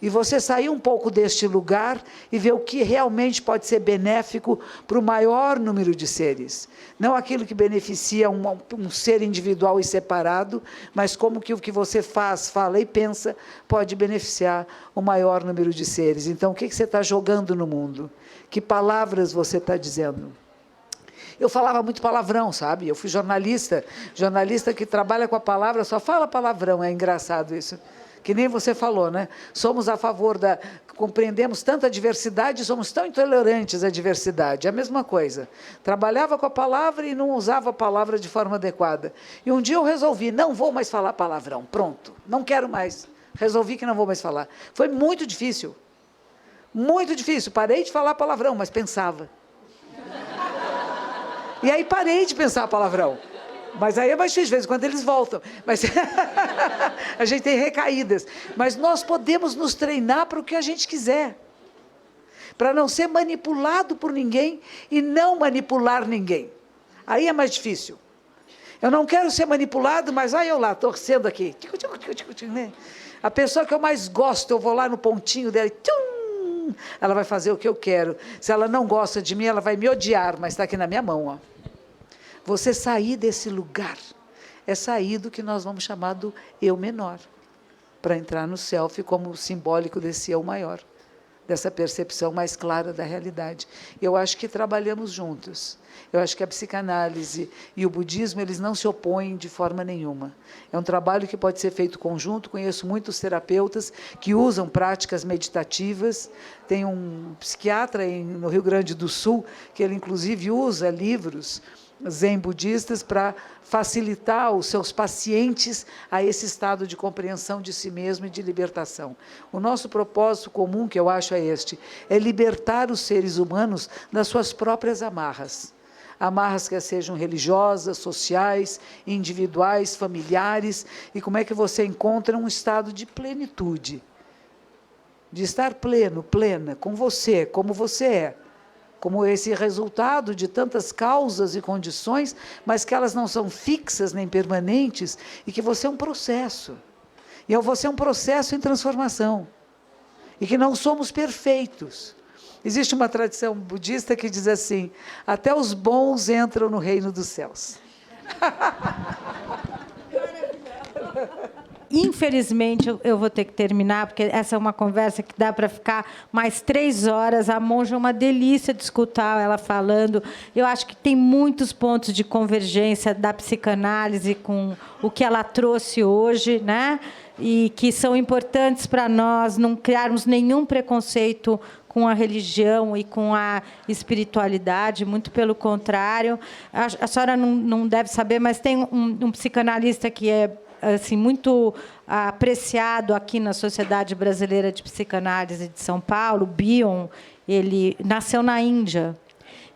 e você sair um pouco deste lugar e ver o que realmente pode ser benéfico para o maior número de seres. Não aquilo que beneficia um ser individual e separado, mas como que o que você faz, fala e pensa pode beneficiar o maior número de seres. Então, o que você está jogando no mundo? Que palavras você está dizendo? Eu falava muito palavrão, sabe? Eu fui jornalista que trabalha com a palavra, só fala palavrão, é engraçado isso. Que nem você falou, né? Somos a favor compreendemos tanta diversidade, somos tão intolerantes à diversidade. É a mesma coisa. Trabalhava com a palavra e não usava a palavra de forma adequada. E um dia eu resolvi, não vou mais falar palavrão, pronto, não quero mais. Resolvi que não vou mais falar. Foi muito difícil. Muito difícil. Parei de falar palavrão, mas pensava. E aí parei de pensar palavrão. Mas aí é mais difícil, de vez em quando eles voltam. Mas a gente tem recaídas. Mas nós podemos nos treinar para o que a gente quiser. Para não ser manipulado por ninguém e não manipular ninguém. Aí é mais difícil. Eu não quero ser manipulado, mas eu lá, torcendo aqui. A pessoa que eu mais gosto, eu vou lá no pontinho dela e ela vai fazer o que eu quero. Se ela não gosta de mim, ela vai me odiar, mas está aqui na minha mão, ó. Você sair desse lugar é sair do que nós vamos chamar do eu menor, para entrar no self como simbólico desse eu maior, dessa percepção mais clara da realidade. Eu acho que trabalhamos juntos. Eu acho que a psicanálise e o budismo, eles não se opõem de forma nenhuma. É um trabalho que pode ser feito conjunto. Conheço muitos terapeutas que usam práticas meditativas. Tem um psiquiatra no Rio Grande do Sul, que ele inclusive usa livros zen budistas para facilitar os seus pacientes a esse estado de compreensão de si mesmo e de libertação. O nosso propósito comum, que eu acho é este, é libertar os seres humanos das suas próprias amarras. Amarras que sejam religiosas, sociais, individuais, familiares, e como é que você encontra um estado de plenitude, de estar pleno, plena, com você, como você é. Como esse resultado de tantas causas e condições, mas que elas não são fixas nem permanentes, e que você é um processo. E você é um processo em transformação. E que não somos perfeitos. Existe uma tradição budista que diz assim, até os bons entram no reino dos céus. Infelizmente, eu vou ter que terminar, porque essa é uma conversa que dá para ficar mais 3 horas. A Monja é uma delícia de escutar ela falando. Eu acho que tem muitos pontos de convergência da psicanálise com o que ela trouxe hoje, né? E que são importantes para nós não criarmos nenhum preconceito com a religião e com a espiritualidade, muito pelo contrário. A senhora não deve saber, mas tem um psicanalista que é assim, muito apreciado aqui na Sociedade Brasileira de Psicanálise de São Paulo, Bion. Ele nasceu na Índia.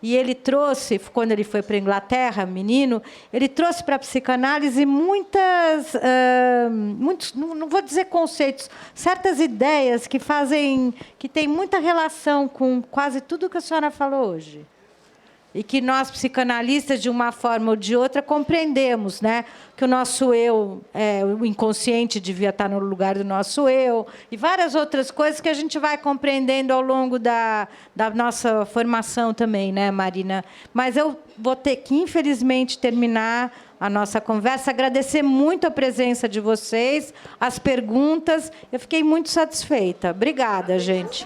E ele trouxe, quando ele foi para a Inglaterra, menino, ele trouxe para a psicanálise muitos, não vou dizer conceitos, certas ideias que têm muita relação com quase tudo que a senhora falou hoje. E que nós, psicanalistas, de uma forma ou de outra, compreendemos, né? Que o nosso eu, o inconsciente devia estar no lugar do nosso eu, e várias outras coisas que a gente vai compreendendo ao longo da nossa formação também, né, Marina? Mas eu vou ter que, infelizmente, terminar a nossa conversa, agradecer muito a presença de vocês, as perguntas. Eu fiquei muito satisfeita. Obrigada, gente.